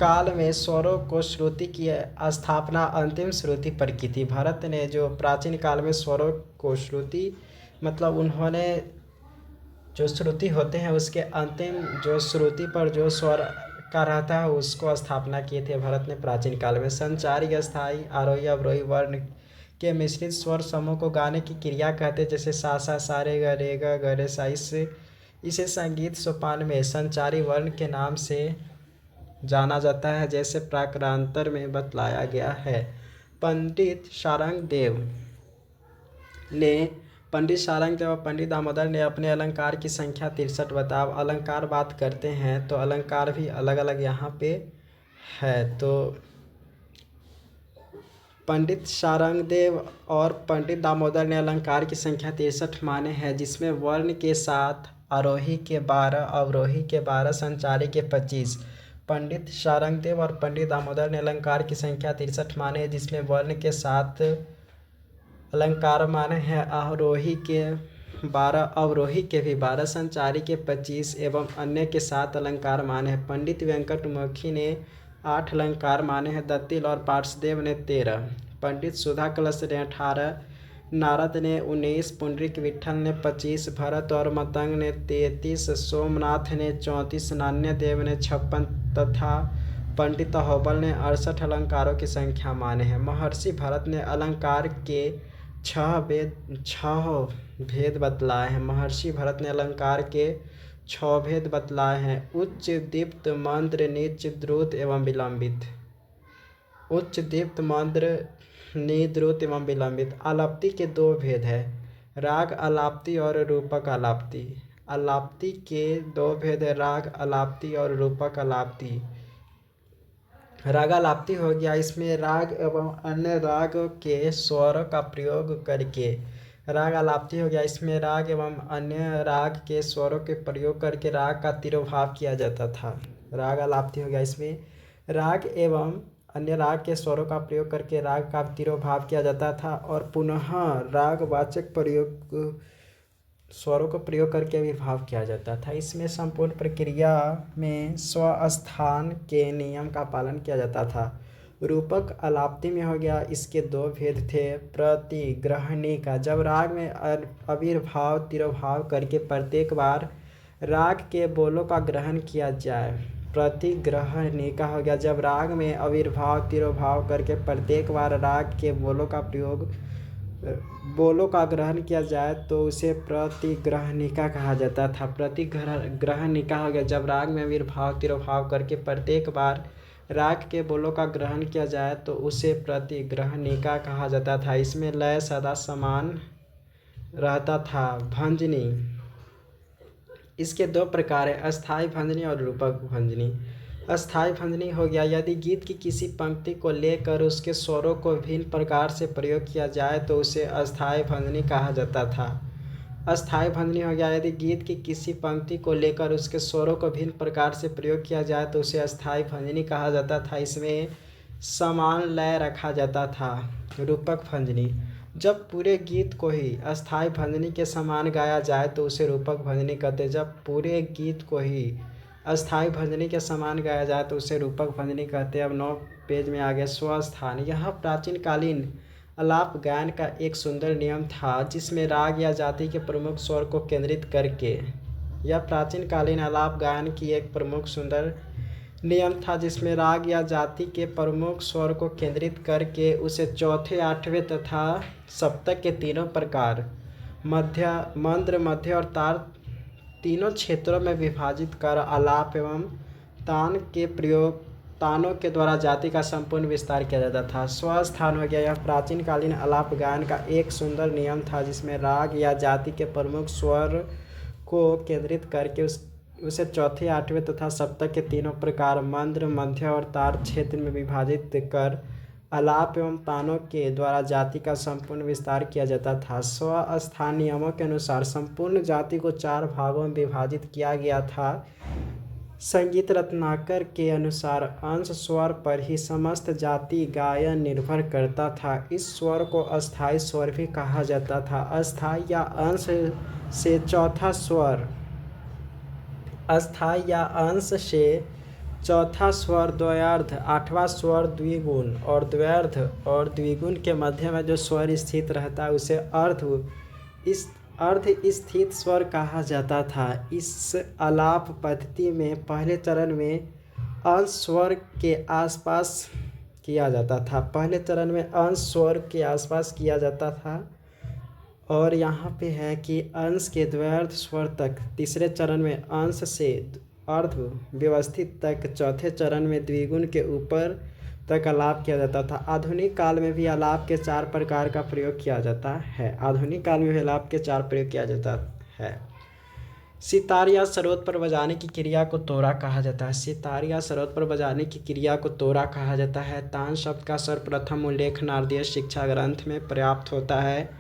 काल में स्वरों को श्रुति की स्थापना अंतिम श्रुति पर की थी। भरत ने जो प्राचीन काल में स्वरों को श्रुति मतलब उन्होंने जो श्रुति होते हैं उसके अंतिम जो श्रुति पर जो स्वर का रहता है उसको स्थापना किए थे भरत ने प्राचीन काल में। संचारी अस्थाई आरोही अवरोही वर्ण के मिश्रित स्वर समूह को गाने की क्रिया कहते हैं, जैसे सा सा सा रे ग रे सा। इसे संगीत सोपान में संचारी वर्ण के नाम से जाना जाता है, जैसे प्राक्रांतर में बतलाया गया है। पंडित सारंग देव और पंडित दामोदर ने अपने अलंकार की संख्या 63 बताओ। अलंकार बात करते हैं तो अलंकार भी अलग अलग यहाँ पे है। तो पंडित सारंग देव और पंडित दामोदर ने अलंकार की संख्या 63 माने हैं, जिसमें वर्ण के साथ आरोही के 12, अवरोही के 12, संचारी के 25। पंडित सारंग देव और पंडित दामोदर ने अलंकार की संख्या 63 माने हैं, जिसमें वर्ण के साथ अलंकार माने हैं आरोही के 12, अवरोही के भी 12, संचारी के 25 एवं अन्य के 7 अलंकार माने हैं। पंडित वेंकटमुखी ने 8 अलंकार माने हैं, दत्तिल और पार्श्वदेव ने 13, पंडित सुधा कलश ने 18, नारद ने 19, पुंडरीक विट्ठल ने 25, भरत और मतंग ने 33, सोमनाथ ने 34, नान्यदेव ने 56 तथा पंडित अहोबल ने 68 अलंकारों की संख्या माने हैं। महर्षि भरत ने अलंकार के 6 भेद बतलाए हैं। महर्षि भरत ने अलंकार के 6 भेद बतलाए हैं। उच्च, दीप्त, मंद्र, नीच, द्रुत एवं विलंबित। उच्च, दीप्त, मंद्र, नीच, द्रुत एवं विलंबित। आलाप्ति के 2 भेद है, राग आलाप्ति और रूपक आलाप्ति। आलाप्ति के 2 भेद है, राग आलाप्ति और रूपक आलाप्ति। रागालाप्ति हो गया, इसमें राग एवं अन्य राग के स्वर का प्रयोग करके। रागालाप्ति हो गया, इसमें राग एवं अन्य राग के स्वरों के प्रयोग करके राग का तिरोभाव किया जाता था। रागालाप्ति हो गया, इसमें राग एवं अन्य राग के स्वरों का प्रयोग करके राग का तिरोभाव किया जाता था और पुनः रागवाचक प्रयोग स्वरों को प्रयोग करके विभाव किया जाता था। इसमें संपूर्ण प्रक्रिया में स्वस्थान के नियम का पालन किया जाता था। रूपक आलाप्ति में हो गया, इसके 2 भेद थे। प्रतिग्रहणिका, जब राग में अविर्भाव तिरोभाव करके प्रत्येक बार राग के बोलों का ग्रहण किया जाए। प्रतिग्रहणिका हो गया, जब राग में अविर्भाव तिरोभाव करके प्रत्येक बार राग के बोलों का ग्रहण किया जाए तो उसे प्रतिग्रहणिका कहा जाता था। प्रतिग्रहणिका हो गया, जब राग में अविर्भाव तिरोभाव करके प्रत्येक बार राग के बोलों का ग्रहण किया जाए तो उसे प्रतिग्रहणिका कहा जाता था। इसमें लय सदा समान रहता था। भंजनी, इसके 2 प्रकार है, अस्थाई भंजनी और रूपक भंजनी। अस्थाई भंजनी हो गया, यदि गीत की किसी पंक्ति को लेकर उसके स्वरों को भिन्न प्रकार से प्रयोग किया जाए तो उसे अस्थाई भंजनी कहा जाता था। अस्थाई भंजनी हो गया, यदि गीत की किसी पंक्ति को लेकर उसके स्वरों को भिन्न प्रकार से प्रयोग किया जाए तो उसे अस्थाई भंजनी कहा जाता था। इसमें समान लय रखा जाता था। रूपक भंजनी, जब पूरे गीत को ही अस्थाई भंजनी के समान गाया जाए तो उसे रूपक भंजनी कहते हैं। जब पूरे गीत को ही अस्थाई भंजनी के समान गाया जाए तो उसे रूपक भंजनी कहते हैं। अब 9 पेज में आ गया स्वस्थान। यह प्राचीन कालीन आलाप गायन का एक सुंदर नियम था जिसमें राग या जाति के प्रमुख स्वर को केंद्रित करके यह प्राचीन कालीन आलाप गायन की एक प्रमुख सुंदर नियम था जिसमें राग या जाति के प्रमुख स्वर को केंद्रित करके उसे चौथे, आठवें तथा सप्तक के तीनों प्रकार मध्य, मंद्र, मध्य और तार तीनों क्षेत्रों में विभाजित कर आलाप एवं तानों के द्वारा जाति का संपूर्ण विस्तार किया जाता था। स्वस्थान हो गया। यह प्राचीन कालीन आलाप गायन का एक सुंदर नियम था जिसमें राग या जाति के प्रमुख स्वर को केंद्रित करके उसे चौथे, आठवें तथा सप्तक के तीनों प्रकार मंद्र, मध्य और तार क्षेत्र में विभाजित कर आलाप एवं तानों के द्वारा जाति का संपूर्ण विस्तार किया जाता था। स्वस्थान नियमों के अनुसार संपूर्ण जाति को 4 भागों में विभाजित किया गया था। संगीत रत्नाकर के अनुसार अंश स्वर पर ही समस्त जाति गायन निर्भर करता था। इस स्वर को अस्थाई स्वर भी कहा जाता था। अस्थाई या अंश से चौथा स्वर अस्थाई या अंश से चौथा स्वर द्वयार्ध, 8वां स्वर द्विगुण और द्वयार्ध और द्विगुण के मध्य में जो स्वर स्थित रहता है उसे अर्ध स्थित स्वर कहा जाता था। इस आलाप पद्धति में पहले चरण में अंश स्वर के आसपास किया जाता था। किया जाता था और यहाँ पे है कि अंश के द्वयार्ध स्वर तक, तीसरे चरण में अंश से अर्ध व्यवस्थित तक, चौथे चरण में द्विगुण के ऊपर तक आलाप किया जाता था। आधुनिक काल में भी आलाप के 4 प्रकार का प्रयोग किया जाता है। सितार या सरोद पर बजाने की क्रिया को तोरा कहा जाता है। तान शब्द का सर्वप्रथम उल्लेख नारदीय शिक्षा ग्रंथ में पर्याप्त होता है।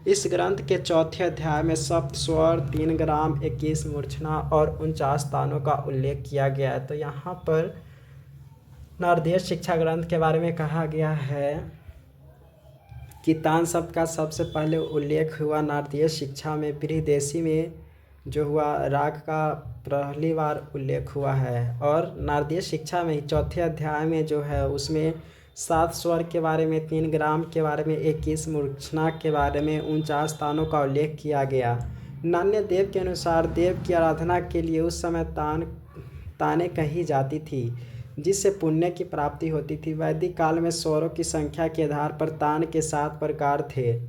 इस ग्रंथ के चौथे अध्याय में सप्त स्वर, 3 ग्राम, 21 मूर्छना और 49 तानों का उल्लेख किया गया है। तो यहाँ पर नारदीय शिक्षा ग्रंथ के बारे में कहा गया है कि तान शब्द का सबसे पहले उल्लेख हुआ नारदीय शिक्षा में। बृहदेशी में जो हुआ राग का पहली बार उल्लेख हुआ है और नारदीय शिक्षा में चौथे अध्याय में जो है उसमें 7 स्वर के बारे में, 3 ग्राम के बारे में, 21 मूर्छना के बारे में, 49 तानों का उल्लेख किया गया। नान्य देव के अनुसार देव की आराधना के लिए उस समय ताने कही जाती थी जिससे पुण्य की प्राप्ति होती थी। वैदिक काल में स्वरों की संख्या के आधार पर तान के 7 प्रकार थे।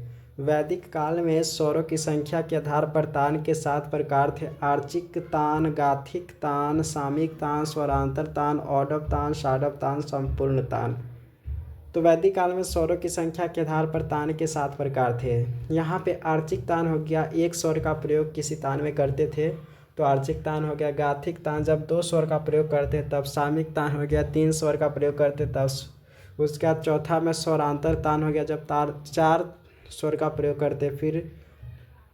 आर्चिक तान, गाथिक तान, सामिक तान, स्वरांतर तान, औडव तान, षाडव तान, संपूर्ण तान। तो वैदिक काल में स्वरों की संख्या के आधार पर तान के 7 प्रकार थे। यहाँ पे आर्चिक तान हो गया, 1 स्वर का प्रयोग किसी तान में करते थे तो आर्चिक तान हो गया। गाथिक तान जब 2 स्वर का प्रयोग करते तब सामिक तान हो गया, 3 स्वर का प्रयोग करते तब उसका चौथा में स्वरांतर तान हो गया जब 4 स्वर का प्रयोग करते। फिर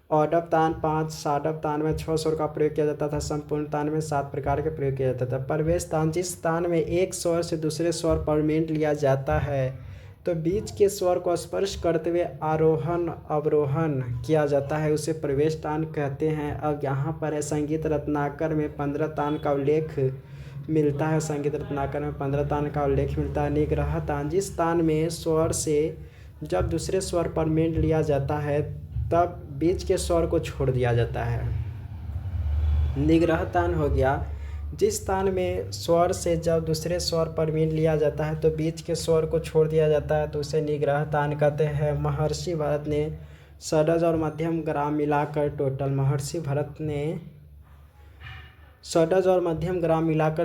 औडव तान 5, षाडव तान में 6 स्वर का प्रयोग किया जाता था, संपूर्ण तान में 7 प्रकार के प्रयोग किया जाता था। प्रवेश तान, जिस तान में एक स्वर से दूसरे स्वर पर मेल लिया जाता है तो बीच के स्वर को स्पर्श करते हुए आरोहण अवरोहण किया जाता है, उसे प्रवेश तान कहते हैं। अब यहाँ पर है संगीत रत्नाकर में 15 तान का उल्लेख मिलता है। निग्रह तान, जिस तान में स्वर से जब दूसरे स्वर पर मेल लिया जाता है तब बीच के स्वर को छोड़ दिया जाता है। निग्रह तान हो गया, जिस तान में स्वर से जब दूसरे स्वर पर मेल लिया जाता है तो बीच के स्वर को छोड़ दिया जाता है तो उसे निग्रह तान कहते हैं। महर्षि भरत ने षडज और मध्यम ग्राम मिलाकर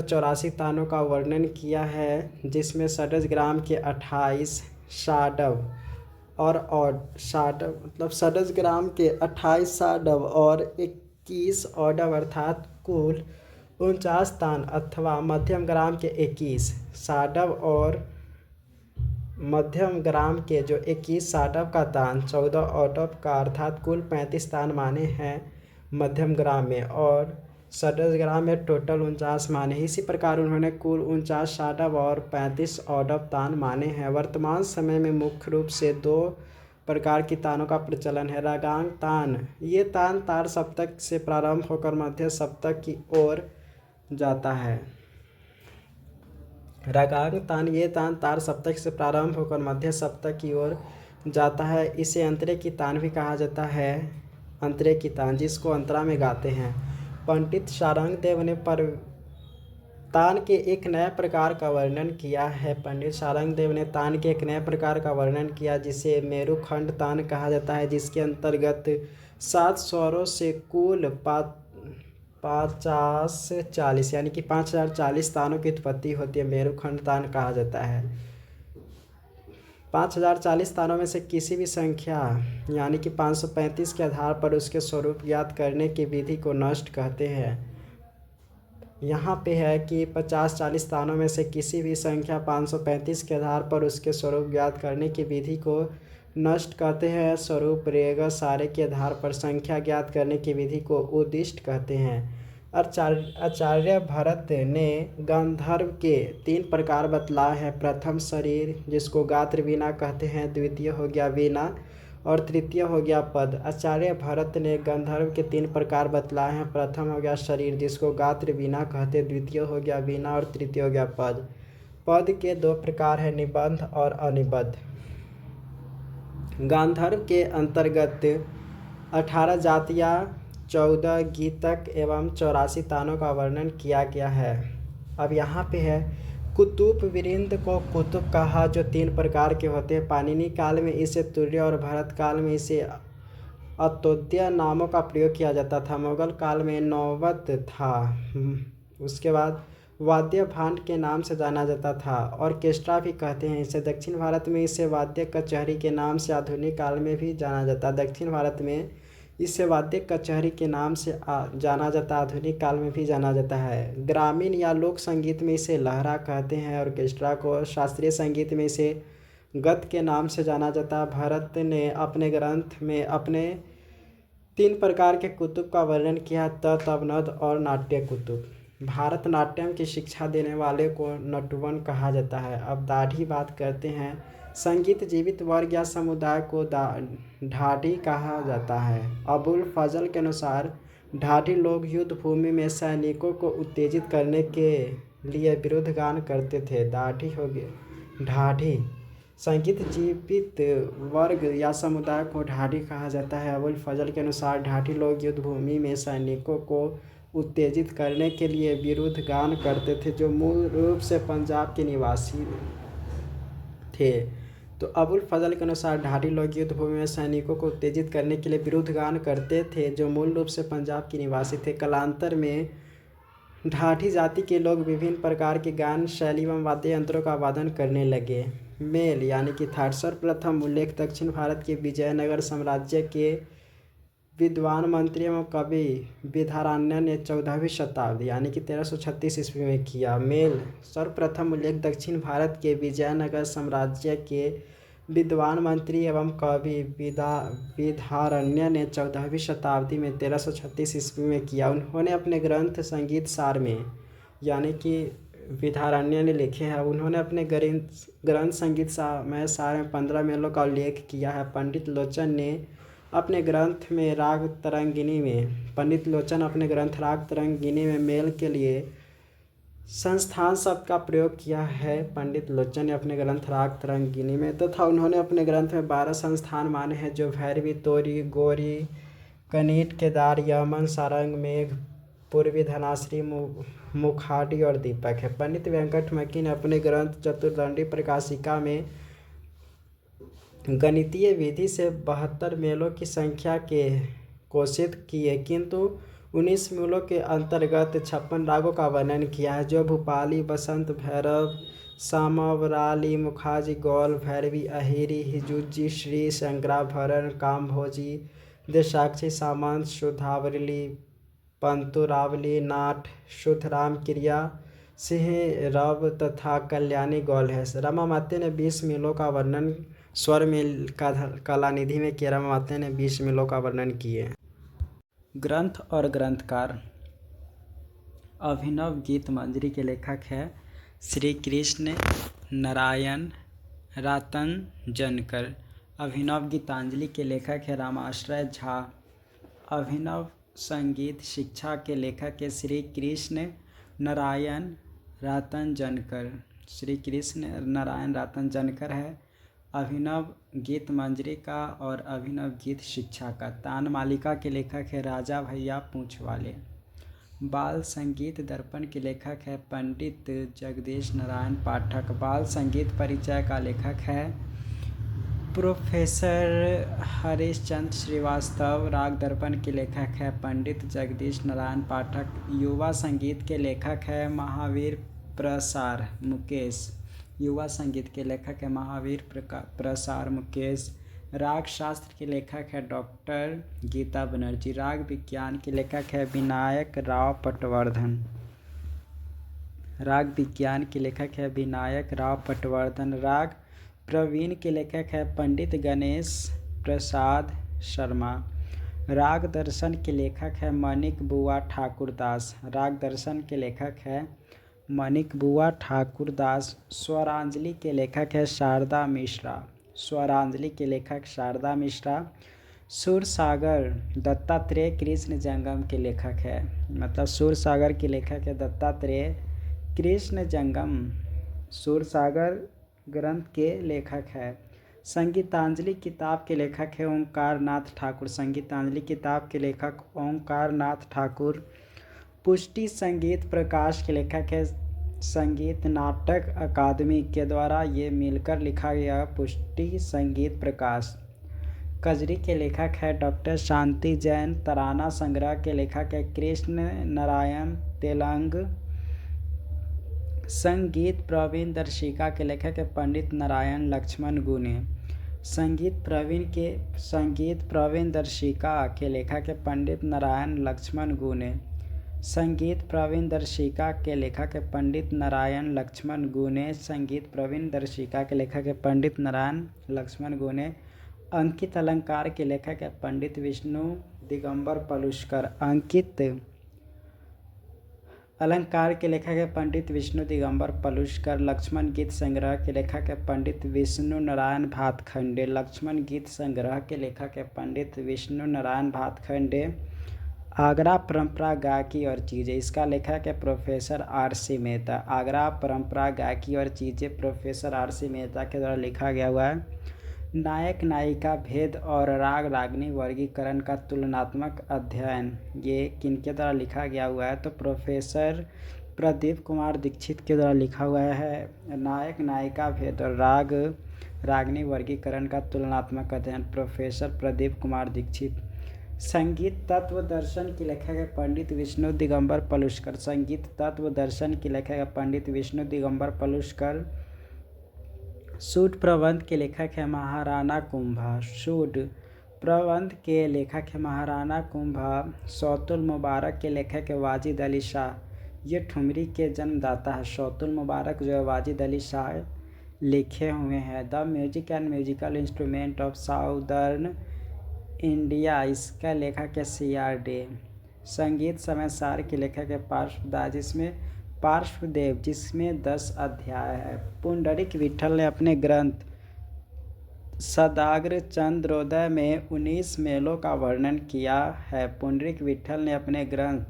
84 तानों का वर्णन किया है, जिसमें षडज ग्राम के 28, षाडव षडज ग्राम के 28 षाडव और 21 औडव अर्थात कुल 49 तान, अथवा मध्यम ग्राम के 21 षाडव और मध्यम ग्राम के जो 21 षाडव का तान, 14 औडव का अर्थात कुल 35 तान माने हैं मध्यम ग्राम में और षडज ग्राम में टोटल 49 माने। इसी प्रकार उन्होंने कुल 49 षाडव और 35 औडव तान माने हैं। वर्तमान समय में मुख्य रूप से 2 प्रकार की तानों का प्रचलन है। रागांग तान, ये तान तार सप्तक से प्रारंभ होकर मध्य सप्तक की ओर जाता है। रागांग तान, ये तान तार सप्तक से प्रारंभ होकर मध्य सप्तक की ओर जाता है। इसे अंतरे की तान भी कहा जाता है। अंतरे की तान, जिसको अंतरा में गाते हैं। पंडित शारंग देव ने तान के एक नए प्रकार का वर्णन किया है। पंडित शारंग देव ने तान के एक नए प्रकार का वर्णन किया जिसे मेरुखंड तान कहा जाता है, जिसके अंतर्गत 7 स्वरों से कुल 5040 यानी कि 5040 तानों की उत्पत्ति होती है। मेरुखंड तान कहा जाता है। 5040 तानों में से किसी भी संख्या यानी कि 535 के आधार पर उसके स्वरूप ज्ञात करने की विधि को नष्ट कहते हैं। यहाँ पे है कि 50-40 तानों में से किसी भी संख्या 535 के आधार पर उसके स्वरूप ज्ञात करने की विधि को नष्ट कहते हैं। स्वरूप रेगा सारे के आधार पर संख्या ज्ञात करने की विधि को उद्दिष्ट कहते हैं। आचार्य भरत ने गांधर्व के 3 प्रकार बतलाए हैं। प्रथम शरीर, जिसको गात्र वीणा कहते हैं। द्वितीय हो गया वीणा और तृतीय हो गया पद। आचार्य भरत ने गंधर्व के 3 प्रकार बतलाए हैं। प्रथम हो गया शरीर, जिसको गात्र वीणा कहते। द्वितीय हो गया वीणा और तृतीय हो गया पद। पद के 2 प्रकार हैं, निबंध और अनिबद्ध। गांधर्व के अंतर्गत 18 जातियाँ, 14 गीतक एवं 84 तानों का वर्णन किया गया है। अब यहाँ पे है कुतुब विरिंद को कुतुब कहा, जो 3 प्रकार के होते हैं। पाणिनि काल में इसे तुर्य और भरत काल में इसे अतोद्य नामों का प्रयोग किया जाता था। मुगल काल में नौबत था। उसके बाद वाद्य भांड के नाम से जाना जाता था। ऑर्केस्ट्रा भी कहते हैं इसे। दक्षिण भारत में इसे वाद्य कचहरी के नाम से आधुनिक काल में भी जाना जाता है। दक्षिण भारत में इसे वाद्य कचहरी के नाम से जाना जाता है, आधुनिक काल में भी जाना जाता है। ग्रामीण या लोक संगीत में इसे लहरा कहते हैं। ऑर्केस्ट्रा को शास्त्रीय संगीत में इसे गत के नाम से जाना जाता है। भरत ने अपने ग्रंथ में अपने 3 प्रकार के कुतुब का वर्णन किया, तत्, अवनद और नाट्य कुतुब। भारतनाट्यम की शिक्षा देने वाले को नटवन कहा जाता है। अब दाढ़ी बात करते हैं। संगीत जीवित वर्ग या समुदाय को ढाडी कहा जाता है। अबुल फजल के अनुसार ढाडी लोग युद्ध भूमि में सैनिकों को उत्तेजित करने के लिए विरुद्ध गान करते थे। दाढ़ी हो गए ढाडी। संगीत जीवित वर्ग या समुदाय को ढाडी कहा जाता है। अबुल फजल के अनुसार ढाडी लोग युद्ध भूमि में सैनिकों को उत्तेजित करने के लिए विरुद्ध गान करते थे, जो मूल रूप से पंजाब के निवासी थे। तो अबुल फजल के अनुसार ढाडी लोग युद्ध भूमि में सैनिकों को उत्तेजित करने के लिए विरुद्ध गान करते थे, जो मूल रूप से पंजाब के निवासी थे। कालांतर में ढाडी जाति के लोग विभिन्न प्रकार के गान शैली एवं वाद्य यंत्रों का वादन करने लगे। मेल यानी कि थाट। सर्वप्रथम उल्लेख दक्षिण भारत के विजयनगर साम्राज्य के विद्वान मंत्री एवं कवि विधारण्य ने 14वीं शताब्दी यानी कि 1336 ईस्वी में किया। मेल। सर्वप्रथम उल्लेख दक्षिण भारत के विजयनगर साम्राज्य के विद्वान मंत्री एवं कवि विधारण्य ने 14वीं शताब्दी में 1336 ईस्वी में किया। उन्होंने अपने ग्रंथ संगीत सार में यानी कि विधारण्य ने लिखे हैं। उन्होंने अपने ग्रंथ संगीत सार में 15 मेलों का उल्लेख किया है। पंडित लोचन अपने ग्रंथ राग तरंगिनी में मेल के लिए संस्थान शब्द का प्रयोग किया है। पंडित लोचन ने अपने ग्रंथ राग तरंगिनी में तथा उन्होंने अपने ग्रंथ में 12 संस्थान माने हैं, जो भैरवी, तोरी, गौरी, कनीट, केदार, यमन, सारंग, मेघ, पूर्वी, धनाश्री, मुखाडी और दीपक है। पंडित वेंकटमकी ने अपने ग्रंथ चतुर्दंडी प्रकाशिका में गणितीय विधि से 72 मेलों की संख्या के घोषित किए, किंतु 19 मेलों के अंतर्गत 56 रागों का वर्णन किया है, जो भूपाली, बसंत, भैरव, सामवराली, मुखाजी, गौल, भैरवी, अहिरी, हिजुजी, श्री, शंकराभरण, कामभोजी, देशाक्षी, सामंत, शुद्धावली, पंतुरावली, नाट, शुद्धराम, क्रिया, सिंह, रव तथा कल्याणी गौल है। रमामात्य ने 20 मेलों का वर्णन स्वर मेल कलानिधि में किया। रमामात्य ने 20 मेलों का वर्णन किए। ग्रंथ और ग्रंथकार। अभिनव गीत मंजरी के लेखक है श्री कृष्ण नारायण रातन जनकर। अभिनव गीतांजलि के लेखक है रामाश्रय झा। अभिनव संगीत शिक्षा के लेखक है श्री कृष्ण नारायण रतनजनकर। श्री कृष्ण नारायण रतनजनकर है अभिनव गीत मंजरी का और अभिनव गीत शिक्षा का। तान मालिका के लेखक है राजा भैया पूंछ वाले। बाल संगीत दर्पण के लेखक है पंडित जगदीश नारायण पाठक। बाल संगीत परिचय का लेखक है प्रोफेसर हरीशचंद्र श्रीवास्तव। राग दर्पण के लेखक है पंडित जगदीश नारायण पाठक। युवा संगीत के लेखक है महावीर प्रसार मुकेश। युवा संगीत के लेखक है महावीर प्रसार मुकेश। राग शास्त्र के लेखक है डॉक्टर गीता बनर्जी। राग विज्ञान के लेखक है विनायक राव पटवर्धन। राग विज्ञान के लेखक है विनायक राव पटवर्धन। राग प्रवीण के लेखक है पंडित गणेश प्रसाद शर्मा। राग दर्शन के लेखक है मणिक बुआ ठाकुरदास। राग दर्शन के लेखक है मणिक बुआ ठाकुरदास। स्वरांजलि के लेखक है शारदा मिश्रा। स्वरांजलि के लेखक शारदा मिश्रा। सूरसागर दत्तात्रेय कृष्ण जंगम के लेखक है, मतलब सूरसागर के लेखक है दत्तात्रेय कृष्ण जंगम। सूरसागर ग्रंथ के लेखक है। संगीतांजलि किताब के लेखक है ओंकार नाथ ठाकुर। संगीतांजलि किताब के लेखक ओंकार नाथ ठाकुर। पुष्टि संगीत प्रकाश के लेखक है संगीत नाटक अकादमी के द्वारा ये मिलकर लिखा गया पुष्टि संगीत प्रकाश। कजरी के लेखक है डॉक्टर शांति जैन। तराना संग्रह के लेखक है कृष्ण नारायण तेलंग। संगीत प्रवीण दर्शिका के लेखक है पंडित नारायण लक्ष्मण गुने। संगीत प्रवीण दर्शिका के लेखक है पंडित नारायण लक्ष्मण गुने। संगीत प्रवीण दर्शिका के लेखक है पंडित नारायण लक्ष्मण गुने। संगीत प्रवीण दर्शिका के लेखक है पंडित नारायण लक्ष्मण गुने। अंकित अलंकार के लेखक है पंडित विष्णु दिगंबर पलुष्कर। अंकित अलंकार के लेखक है पंडित विष्णु दिगंबर पलुष्कर। लक्ष्मण गीत संग्रह के लेखक है पंडित विष्णु नारायण भातखंडे। लक्ष्मण गीत संग्रह के लेखक है पंडित विष्णु नारायण भातखंडे। आगरा परंपरा गायकी और चीज़ें, इसका लेखक है प्रोफेसर आर.सी. मेहता। आगरा परंपरा गायकी और चीज़ें प्रोफेसर आर.सी. मेहता के द्वारा लिखा गया हुआ है। नायक नायिका भेद और राग रागनी वर्गीकरण का तुलनात्मक अध्ययन, ये किनके द्वारा लिखा गया हुआ है, तो प्रोफेसर प्रदीप कुमार दीक्षित के द्वारा लिखा हुआ है। नायक नायिका भेद और राग रागनी वर्गीकरण का तुलनात्मक अध्ययन, प्रोफेसर प्रदीप कुमार दीक्षित। संगीत तत्व दर्शन के लेखक है पंडित विष्णु दिगंबर पलुष्कर। संगीत तत्व दर्शन के लेखक है पंडित विष्णु दिगंबर पलुष्कर। सूट प्रबंध के लेखक है महाराणा कुंभा। सूट प्रबंध के लेखक है महाराणा कुंभा। सौतुल मुबारक के लेखक है वाजिद अली शाह। ये ठुमरी के जन्मदाता है। सौतुल मुबारक जो है वाजिद अली शाह लिखे हुए हैं। The music and musical instrument of southern India, इसका लेखक है C.R.D. संगीत समय सार के लेखक है पार्श्वदेव जिसमें 10 अध्याय है। पुंडरीक विठल ने अपने ग्रंथ सदाग्र चंद्रोदय में 19 मेलों का वर्णन किया है। पुंडरीक विठल ने अपने ग्रंथ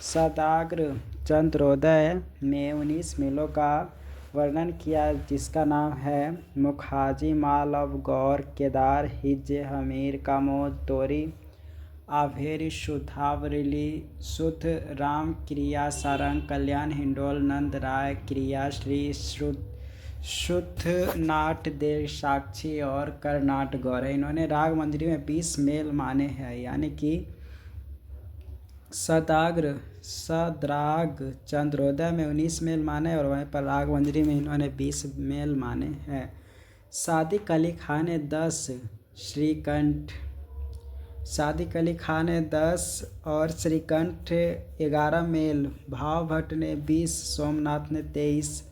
सदाग्र चंद्रोदय में 19 मेलों का वर्णन किया, जिसका नाम है मुखाजी माल ऑफ गौर केदार हिज्जे हमीर कामोद तोरी आभेरी शुद्धावरिली शुद्ध राम क्रिया सारंग कल्याण हिंडोल नंद राय क्रिया श्री शुद्ध नाट देव साक्षी और कर्नाट गौर है। इन्होंने राग मंजरी में 20 मेल माने हैं, यानी कि सदाग्र चंद्रोदय में 19 मेल माने और वहीं पर राग मंजरी में इन्होंने 20 मेल माने हैं। सादिक अली खान ने 10 और श्रीकंठ 11 मेल, भाव भट्ट ने 20, सोमनाथ ने 23।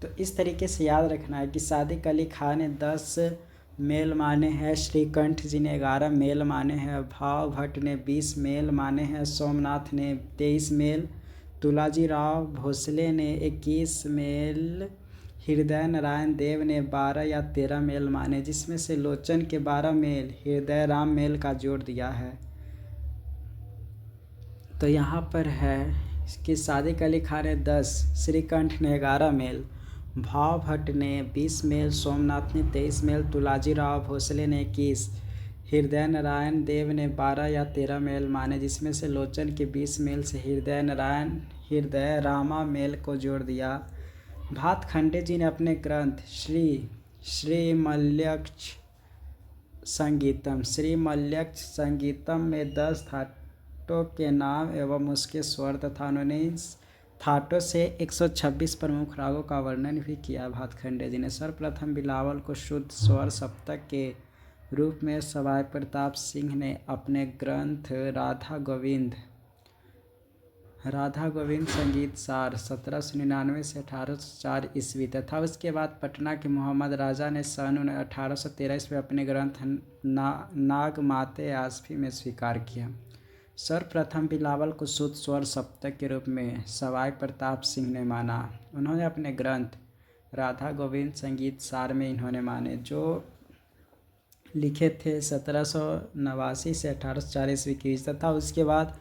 तो इस तरीके से याद रखना है कि सादिक अली खान ने 10 मेल माने हैं, श्रीकंठ जी ने 11 मेल माने हैं, भाव भट्ट ने 20 मेल माने हैं, सोमनाथ ने 23 मेल, तुलाजी राव भोसले ने 21 मेल, हृदय नारायण देव ने 12 या 13 मेल माने, जिसमें से लोचन के 12 मेल हृदय राम मेल का जोड़ दिया है। तो यहाँ पर है कि सादिक अली खान ने 10, श्रीकंठ ने 11 मेल, भाव भट्ट ने 20 मेल, सोमनाथ ने 23 मेल, तुलाजी राव भोसले ने 21, हृदय नारायण देव ने 12 या 13 मेल माने, जिसमें से लोचन के 20 मेल से हृदय रामा मेल को जोड़ दिया। भातखंडे जी ने अपने ग्रंथ श्रीमल्यक्ष संगीतम में 10 थाटों के नाम एवं उसके स्वर तथा 19 थाटों से 126 प्रमुख रागों का वर्णन भी किया। भातखंडे जी ने सर्वप्रथम बिलावल को शुद्ध स्वर सप्तक के रूप में सवाई प्रताप सिंह ने अपने ग्रंथ राधा गोविंद संगीत सार 1799 से 1804 ईस्वी तथा उसके बाद पटना के मोहम्मद राजा ने सन 1813 ईस्वी अपने ग्रंथ नाग माते आसफी में स्वीकार किया। सर्वप्रथम बिलावल को शुद्ध स्वर सप्तक के रूप में सवाई प्रताप सिंह ने माना। उन्होंने अपने ग्रंथ राधा गोविंद संगीत सार में इन्होंने माने, जो लिखे थे 1789 से 1804 ईस्वी की, तथा उसके बाद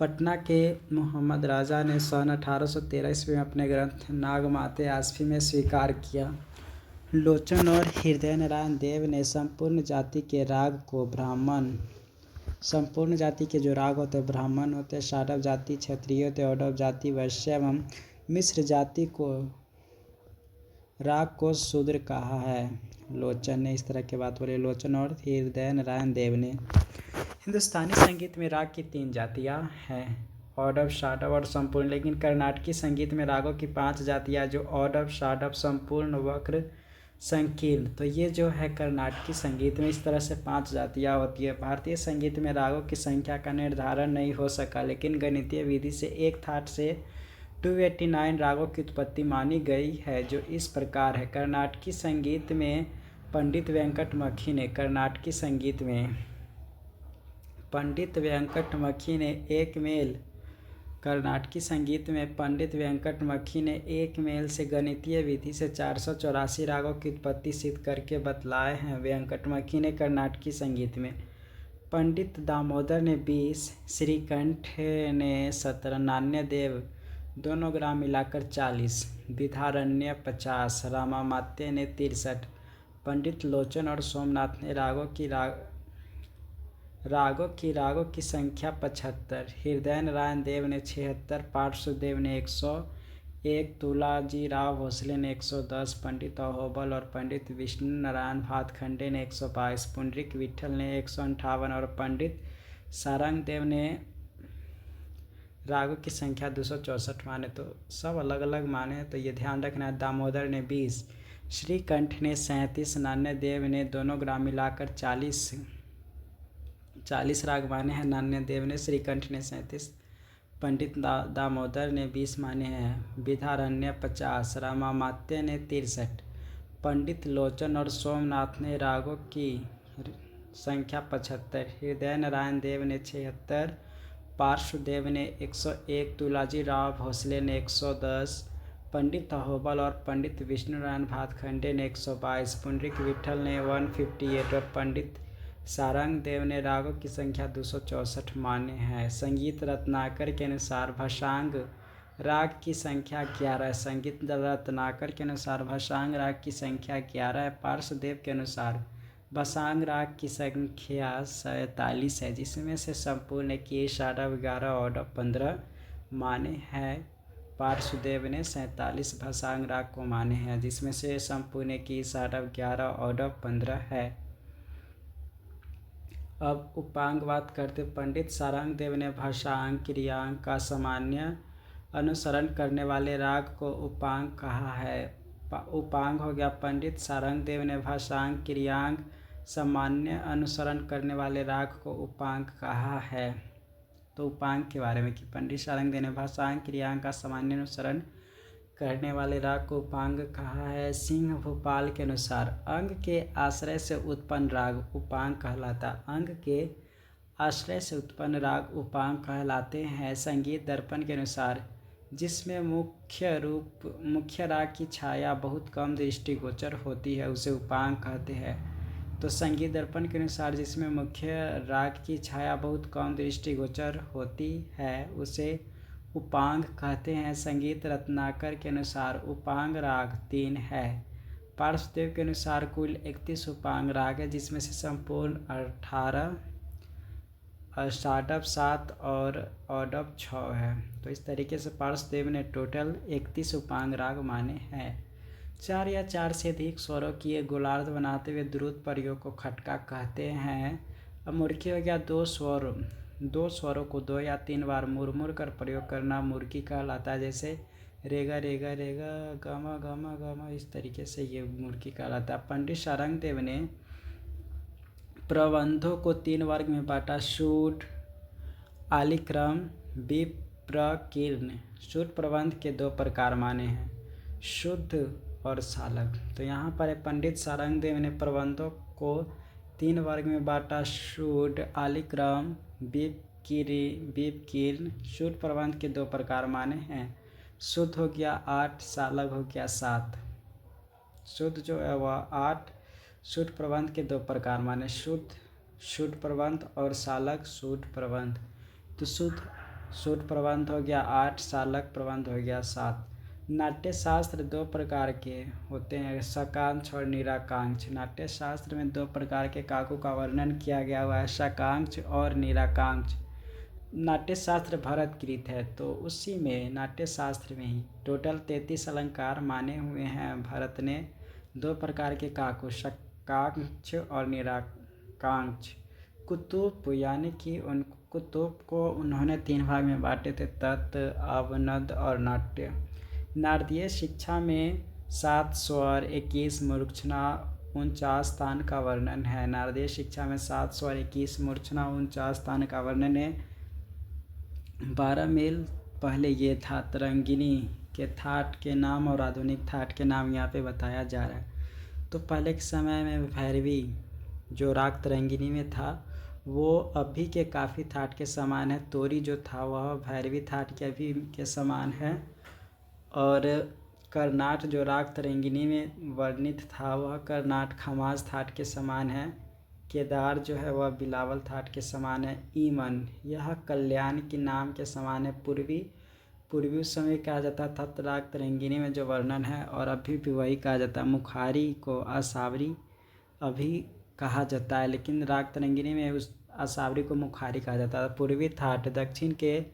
पटना के मोहम्मद राजा ने सन 1813 ईस्वी में अपने ग्रंथ नागमाते आसफी में स्वीकार किया। लोचन और हृदय नारायण देव ने संपूर्ण जाति के जो राग होते हैं ब्राह्मण होते हैं, शाडव जाति क्षत्रिय होते, औडव जाति वैश्य एवं मिश्र जाति को राग को शूद्र कहा है। लोचन ने इस तरह की बात बोली। लोचन और हृदय नारायण देव ने। हिंदुस्तानी संगीत में राग की 3 जातियाँ हैं, औडव, शाडव और संपूर्ण। लेकिन कर्नाटकी संगीत में रागों की 5 जातियाँ, जो औडव, शाडव, संपूर्ण, वक्र, संकीर्ण। तो ये जो है कर्नाटकी संगीत में इस तरह से 5 जातियाँ होती है। भारतीय संगीत में रागों की संख्या का निर्धारण नहीं हो सका, लेकिन गणितीय विधि से एक थाट से 289 रागों की उत्पत्ति मानी गई है, जो इस प्रकार है। कर्नाटकी संगीत में पंडित वेंकट मखी ने एक मेल से गणितीय विधि से 484 रागों की उत्पत्ति सिद्ध करके बतलाए हैं। वेंकट मखी ने कर्नाटकी संगीत में, पंडित दामोदर ने 20, श्रीकंठ ने 17, नान्यदेव दोनों ग्राम मिलाकर 40, विधारण्य 50, रामामात्य ने 63, पंडित लोचन और सोमनाथ ने रागों की संख्या 75, हृदय नारायण देव ने 76, पार्श्वदेव ने 101, तुलाजी राव भोसले ने 110, पंडित अहोबल और पंडित विष्णु नारायण भातखंडे ने 122, पुंडरीक विट्ठल ने 158 और पंडित सारंग देव ने रागों की संख्या 264 माने। तो सब अलग अलग माने, तो ये ध्यान रखना। दामोदर ने 20, श्रीकंठ ने 37, नान्यदेव ने दोनों ग्राम मिलाकर 40 राग माने हैं। नान्यदेव ने, श्रीकंठ ने 37, पंडित दामोदर ने 20 माने हैं। विधारण्य 50, रामामात्य ने 63, पंडित लोचन और सोमनाथ ने रागों की संख्या 75, हृदय नारायण देव ने 76, पार्श्वदेव ने 101, तुलाजी राव भोसले ने 110, पंडित अहोबल और पंडित विष्णु नारायण भातखंडे ने 122, पुंडरीक विट्ठल ने 158 और पंडित सारंग देव ने रागों की संख्या 264 माने हैं। संगीत रत्नाकर के अनुसार भसांग राग की संख्या 11 है। संगीत रत्नाकर के अनुसार भसांग राग की संख्या 11 है। पार्श्वदेव के अनुसार भसांग राग की संख्या 47 है, जिसमें से संपूर्ण की शाडव 11, औडव 15 माने हैं। पार्श्वदेव ने 47 भसांग राग को माने हैं, जिसमें से संपूर्ण की शाडव 11, औडव 15 है। अब उपांग बात करते। पंडित सारंग देव ने भसांग क्रियांग का सामान्य अनुसरण करने वाले राग को उपांग कहा है। उपांग हो गया। पंडित सारंग देव ने भसांग क्रियांग सामान्य अनुसरण करने वाले राग को उपांग कहा है। तो उपांग के बारे में कि पंडित सारंग देव ने भसांग क्रियांग का सामान्य अनुसरण करने वाले राग को उपांग कहा है। सिंह भूपाल के अनुसार अंग के आश्रय से उत्पन्न राग उपांग कहलाता। अंग के आश्रय से उत्पन्न राग उपांग कहलाते हैं। संगीत दर्पण के अनुसार जिसमें मुख्य राग की छाया बहुत कम दृष्टिगोचर होती है उसे उपांग कहते हैं। तो संगीत दर्पण के अनुसार जिसमें मुख्य राग की छाया बहुत कम दृष्टिगोचर होती है उसे उपांग कहते हैं। संगीत रत्नाकर के अनुसार उपांग राग 3 है। पार्श्वदेव के अनुसार कुल 31 उपांग राग है, जिसमें से संपूर्ण 18, षाडभ 7 और औडभ 6 है। तो इस तरीके से पार्श्वदेव ने टोटल 31 उपांग राग माने हैं। 4 या 4 से अधिक स्वरों की एक गोलार्ध बनाते हुए द्रुत प्रयोग को खटका कहते हैं। अब मुर्की हो गया दो स्वरों को 2 या 3 बार मुड़ कर प्रयोग करना मुर्की कहलाता है। जैसे रेगा रेगा रेगा, गामा गामा गामा, इस तरीके से ये मुर्की कहलाता है। पंडित सारंग देव ने प्रबंधों को 3 वर्ग में बांटा। शुद्ध, आलिक्रम, विप्रकीर्ण। शुद्ध प्रबंध के 2 प्रकार माने हैं, शुद्ध और सालक। तो यहाँ पर पंडित सारंग देव ने प्रबंधों को 3 वर्ग में बांटा। शुद्ध, आलिक्रम, विप्रकीर्ण। शुद्ध प्रबंध के 2 प्रकार माने हैं, शुद्ध हो गया 8, सालक हो गया 7। शुद्ध जो है वह 8। शुद्ध प्रबंध के 2 प्रकार माने, शुद्ध प्रबंध और सालक शुद्ध प्रबंध। तो शुद्ध प्रबंध हो गया 8, सालक प्रबंध हो गया 7। नाट्य शास्त्र 2 प्रकार के होते हैं, सकांक्ष और निराकांक्ष। नाट्य शास्त्र में 2 प्रकार के काकों का वर्णन किया गया हुआ है, सकांक्ष और निराकांक्ष। नाट्य शास्त्र भरतकृत है, तो उसी में नाट्य शास्त्र में ही टोटल 33 अलंकार माने हुए हैं। भरत ने 2 प्रकार के काकों, सकांक्ष और निराकांक्ष। कुतुब यानी कि उन कुतुब को उन्होंने 3 भाग में बांटे थे, तत्, अवनद और नाट्य। नारदीय शिक्षा में 7 स्वर, 21 मूर्छना, 49 स्थान का वर्णन है। नारदीय शिक्षा में 7 स्वर, 21 मूर्छना, 49 स्थान का वर्णन है। 12 मेल पहले ये था। तरंगिणी के थाट के नाम और आधुनिक थाट के नाम यहाँ पे बताया जा रहा है। तो पहले के समय में भैरवी जो राग तरंगिणी में था वो अभी के काफ़ी थाट के समान है। तोरी जो था वह भैरवी थाट के अभी के समान है। और कर्नाट जो राग तरंगिणी में वर्णित था वह कर्नाट खमाज थाट के समान है। केदार जो है वह बिलावल थाट के समान है। ईमन यह कल्याण के नाम के समान है। पूर्वी उस समय कहा जाता था राग तरंगिणी में जो वर्णन है, और अभी भी वही कहा जाता है। मुखारी को असावरी अभी कहा जाता है, लेकिन राग तरंगिणी में उस असावरी को मुखारी कहा जाता है। पूर्वी थाट दक्षिण के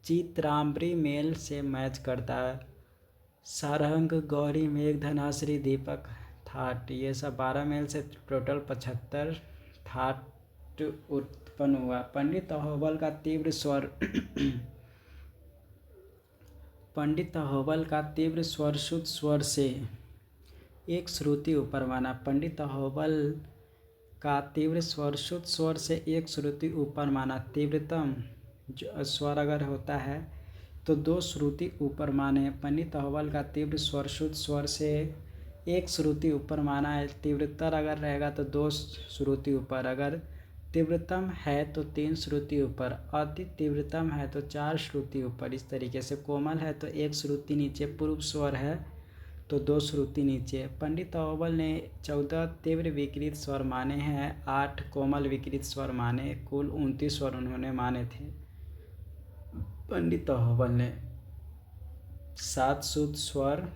चित्राम्बरी मेल से मैच करता है। सारंग, गौरी, मेघ, धनाश्री, दीपक थाट, ये सब 12 मेल से टोटल 75 थाट उत्पन्न हुआ। पंडित अहोबल का तीव्र स्वर पंडित अहोबल का तीव्र स्वर शुद्ध स्वर से एक श्रुति ऊपर माना। पंडित अहोबल का तीव्र स्वर शुद्ध स्वर से एक श्रुति ऊपर माना। तीव्रतम जो स्वर अगर होता है तो 2 श्रुति ऊपर माने। पंडित अहोबल का तीव्र स्वर शुद्ध स्वर से एक श्रुति ऊपर माना है। तीव्रतर अगर रहेगा तो 2 श्रुति ऊपर, अगर तीव्रतम है तो 3 श्रुति ऊपर, अति तीव्रतम है तो 4 श्रुति ऊपर। इस तरीके से कोमल है तो 1 श्रुति नीचे, पूर्व स्वर है तो 2 श्रुति नीचे। पंडित अहोबल ने 14 तीव्र विकृत स्वर माने हैं, 8 कोमल विकृत स्वर माने, कुल 29 स्वर उन्होंने माने थे। पंडित अहोबल ने 7 शुद्ध स्वर,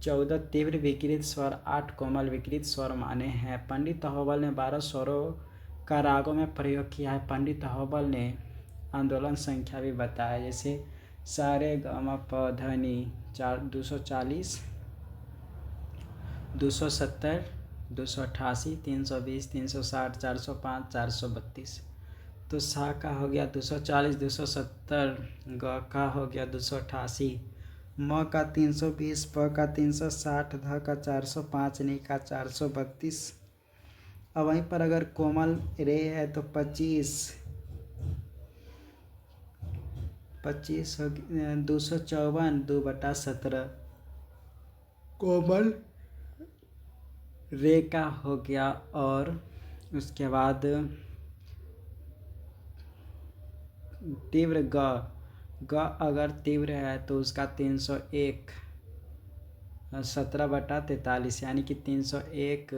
14 तीव्र विकृत स्वर, 8 कोमल विकृत स्वर माने हैं। पंडित अहोबल ने 12 स्वरों का रागों में प्रयोग किया है। पंडित अहोबल ने आंदोलन संख्या भी बताया, जैसे सारे गामा प ध नि 240, 270, 288, 320, 360, 405, 432। तो सा का हो गया 240, 270, ग का हो गया 288, म का 320, प का 360, ध का 405, नि का 432। अब वहीं पर अगर कोमल रे है तो 25 हो 254, 2/17 कोमल रे का हो गया। और उसके बाद तीव्र ग ग अगर तीव्र है तो उसका 301 17/43 यानी कि 301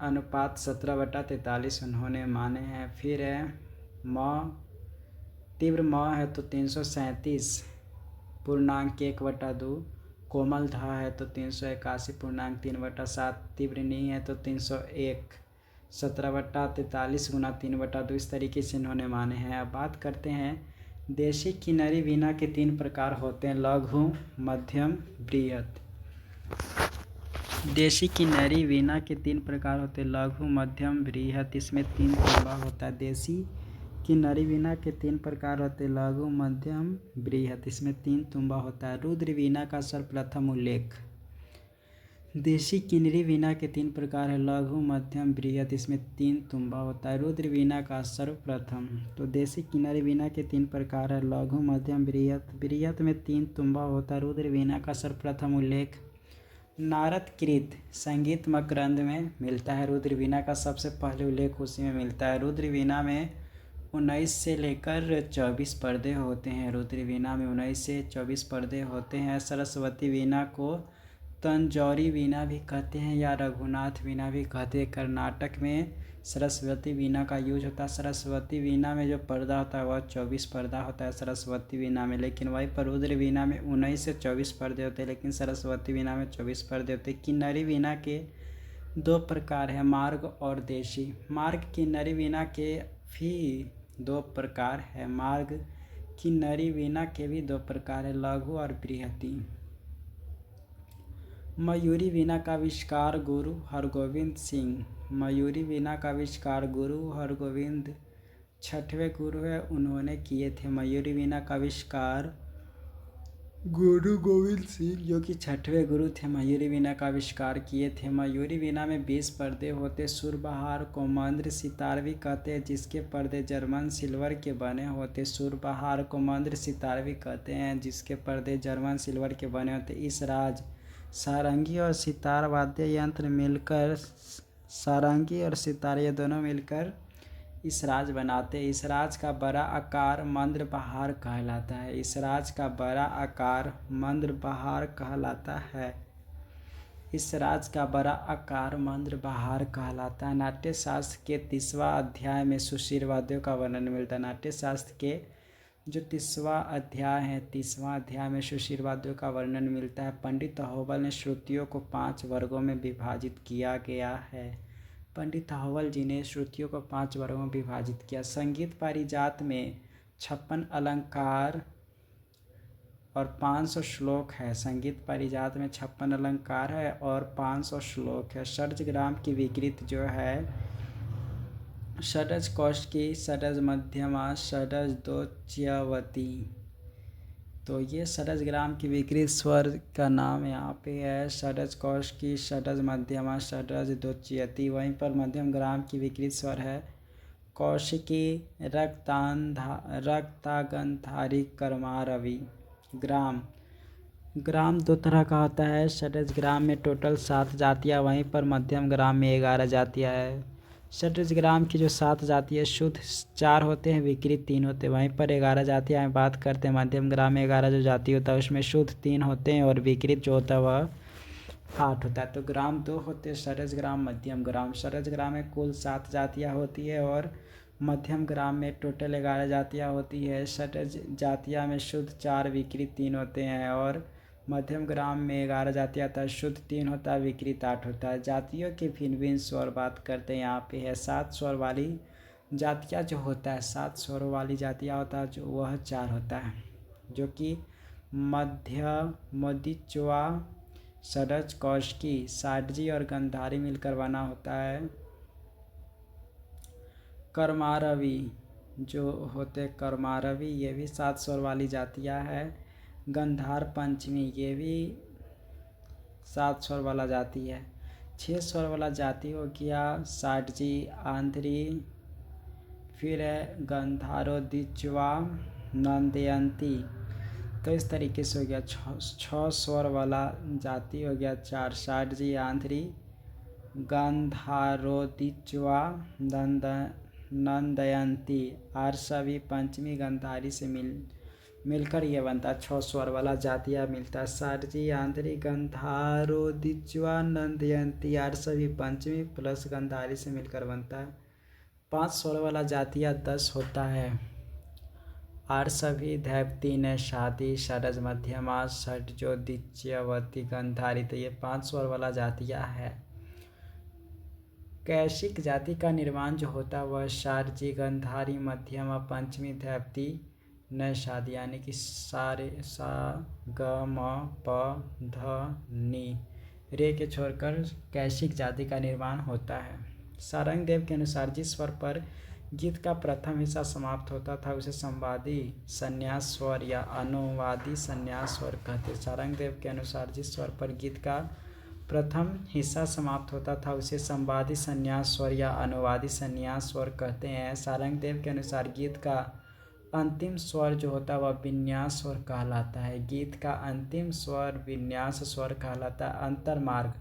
अनुपात 17/43 उन्होंने माने हैं। फिर है म तीव्र म है तो 337.1/2, कोमल ध है तो 381.3/7, तीव्र नी है तो 301 17/43 गुना 3/2, इस तरीके से इन्होंने माने हैं। अब बात करते हैं देशी किन्नरी वीणा के 3 प्रकार होते हैं, लघु, मध्यम, बृहत। देशी किन्नरी वीणा के 3 प्रकार होते हैं, लघु, मध्यम, बृहत। इसमें 3 तुम्बा होता है। देशी किन्नरी वीणा के 3 प्रकार होते हैं, लघु, मध्यम, बृहत। इसमें 3 तुम्बा होता है। रुद्र वीणा का सर्वप्रथम उल्लेख। देशी किन्नरी वीणा के 3 प्रकार है, लघु, मध्यम, बृहत। इसमें 3 तुम्बा होता है। रुद्र वीणा का सर्वप्रथम। तो देशी किन्नरी वीणा के 3 प्रकार है, लघु, मध्यम, बृहत। बृहत में 3 तुम्बा होता है। रुद्र वीणा का सर्वप्रथम उल्लेख नारद कृत संगीत मकरंद में मिलता है। रुद्र वीणा का सबसे पहले उल्लेख उसी में मिलता है। रुद्र वीणा में 19 से लेकर 24 पर्दे होते हैं। रुद्र वीणा में 19 से 24 पर्दे होते हैं। सरस्वती वीणा को तंजौरी वीणा भी कहते हैं या रघुनाथ वीणा भी कहते हैं। कर्नाटक में सरस्वती वीणा का यूज होता है। सरस्वती वीणा में जो पर्दा होता है वह 24 पर्दा होता है सरस्वती वीणा में, लेकिन वहीं पर रुद्र वीणा में 19 से 24 पर्दे होते हैं, लेकिन सरस्वती वीणा में 24 पर्दे होते हैं। किन्नरी वीणा के 2 प्रकार हैं, मार्ग और देशी। मार्ग किन्नरी वीणा के भी 2 प्रकार है। मार्ग किन्नरी वीणा के भी 2 प्रकार है, लघु और बृहती। मयूरी वीणा का आविष्कार गुरु हरगोविंद सिंह। मयूरी वीणा का आविष्कार गुरु हरगोविंद 6वें गुरु है, उन्होंने किए थे। मयूरी वीणा का आविष्कार गुरु गोविंद सिंह जो कि 6वें गुरु थे, मयूरी वीणा का आविष्कार किए थे। मयूरी वीणा में 20 पर्दे होते। सुरबहार को मंद्र सितार भी कहते हैं, जिसके पर्दे जर्मन सिल्वर के बने होते। सुरबहार को मंद्र सितार भी कहते हैं, जिसके पर्दे जर्मन सिल्वर के बने होते। इस राज सारंगी और सितार वाद्य यंत्र मिलकर, सारंगी और सितार ये दोनों मिलकर इस राज बनाते। इस राज का बड़ा आकार मंद्र बहार कहलाता है। इस राज का बड़ा आकार मंद्र बहार कहलाता है। इस राज का बड़ा आकार मंद्र बहार कहलाता है। नाट्य शास्त्र के 30वां अध्याय में सुशील वाद्यों का वर्णन मिलता है। नाट्य शास्त्र के जो 30वां अध्याय है, 30वां अध्याय में सुशील वाद्यों का वर्णन मिलता है। पंडित अहोबल ने श्रुतियों को 5 वर्गों में विभाजित किया गया है। पंडित अहोबल जी ने श्रुतियों को 5 वर्गों में विभाजित किया। संगीत पारिजात में 56 अलंकार और 500 श्लोक है। संगीत पारिजात में 56 अलंकार है और 500 श्लोक है। षड्जग्राम की विकृति जो है षड्ज कौशिकी, षड्ज मध्यमा, षड्ज दोच्यवती। तो ये षड्जग्राम की विकृत स्वर का नाम यहाँ पे है, षड्ज कौशिकी, षड्ज मध्यमा, षड्ज दोच्यवती। वहीं पर मध्यम ग्राम की विकृत स्वर है कौशिकी, रक्तागंधारी, कर्मारवी। ग्राम 2 तरह का होता है। षड्ज ग्राम में टोटल 7 जातियाँ, वहीं पर मध्यम ग्राम में 11 जातियाँ है। षड्ज ग्राम की जो 7 जातियाँ शुद्ध 4 होते हैं, विकृत 3 होते हैं। वहीं पर 11 जातियाँ बात करते हैं। मध्यम ग्राम में 11 जो जाति होता है उसमें शुद्ध 3 होते हैं और विकृत जो होता है वह 8 होता है। तो ग्राम 2 होते हैं, षड्ज ग्राम, मध्यम ग्राम। षड्ज ग्राम में कुल 7 जातियाँ होती है और मध्यम ग्राम में टोटल 11 जातियाँ होती है। षड्ज जातियाँ में शुद्ध 4, विकृत 3 होते हैं और मध्यम ग्राम में 11 जातियाँ होता है, शुद्ध 3 होता है, विकृत 8 होता है। जातियों के भिन्न भिन्न स्वर बात करते हैं। यहाँ पे है 7 स्वर वाली जातियाँ जो होता है, 7 स्वरों वाली जातियाँ होता है जो वह 4 होता है, जो कि मध्य, मदिच्वा, षड्ज, कौशिकी, षाडजी और गंधारी मिलकर बना होता है। कर्मारवी जो होते कर्मारवी, ये भी 7 स्वर वाली जातियाँ है। गंधार पंचमी ये भी 7 स्वर वाला जाति है। 6 स्वर वाला जाति हो गया षाडजी, आंध्री, फिर है गंधारोदिच्वा, नंदयंती। तो इस तरीके से हो गया 6 स्वर वाला जाति हो गया 4, षाडजी, आंध्री, गंधारोदिच्वा, नंदयंती आर्षवी पंचमी गंधारी से मिलकर ये बनता है 6 स्वर वाला जातिया मिलता है। शारजी आंतरिक गंधारो दिच्वा नंदयंती आर्षवी पंचमी प्लस गंधारी से मिलकर बनता है 5 स्वर वाला जातिया 10 होता है। आर्षवी धैवती ने शादी सरज मध्यमा षडजो दिच्यवती गंधारी, तो ये 5 स्वर वाला जातिया है। कैशिक जाति का निर्माण जो होता है वह शारजी गंधारी मध्यमा पंचमी धैवती न शादी यानी कि सारे सा ग म प ध नी रे के छोड़कर कैशिक जाति का निर्माण होता है। सारंग देव के अनुसार जिस स्वर पर गीत का प्रथम हिस्सा समाप्त होता था उसे संवादी संन्यास स्वर या अनुवादी संन्यास स्वर कहते। सारंग देव के अनुसार जिस स्वर पर गीत का प्रथम हिस्सा समाप्त होता था उसे संवादी संन्यास स्वर या अनुवादी संन्यास स्वर कहते हैं। सारंग देव के अनुसार गीत का अंतिम स्वर जो होता है वह विन्यास स्वर कहलाता है। गीत का अंतिम स्वर विन्यास स्वर कहलाता है। अंतर्मार्ग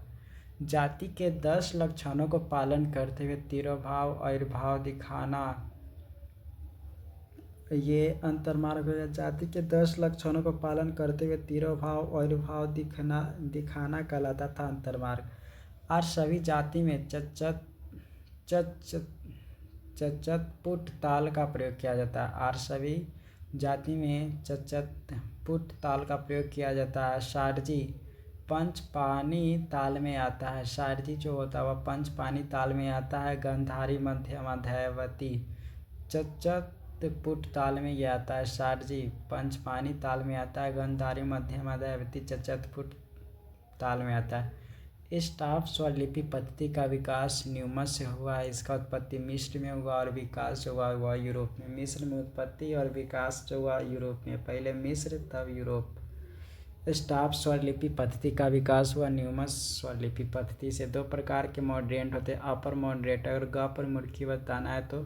जाति के 10 लक्षणों को पालन करते हुए तिरोभाव आयुर्भाव दिखाना, ये अंतर्मार्ग हो गया। जाति के 10 लक्षणों को पालन करते हुए तिरोभाव आयुर्भाव दिखाना कहलाता था अंतर्मार्ग। आज सभी जाति में चचत पुट ताल का प्रयोग किया जाता है। आज सभी जाति में चचत पुट ताल का प्रयोग किया जाता है। शारजी पंचपानी ताल में आता है। शारजी जो होता है वह पंचपानी ताल में आता है। गंधारी मध्यमा धैवती चचत पुट ताल में यह आता है। शारजी पंचपानी ताल में आता है। गंधारी मध्यमा धैवती चचत पुट ताल में आता है। स्टाफ स्वरलिपि पद्धति का विकास न्यूमन से हुआ है। इसका उत्पत्ति मिस्र में हुआ और विकास जो हुआ यूरोप में। मिस्र में उत्पत्ति और विकास जो हुआ यूरोप में, पहले मिस्र तब यूरोप। स्टाफ स्वरलिपि पद्धति का विकास हुआ न्यूमन स्वरलिपि पद्धति से। 2 प्रकार के मॉडरेंट होते हैं, अपर मॉडरेट। अगर ग पर मुर्खी बताना है तो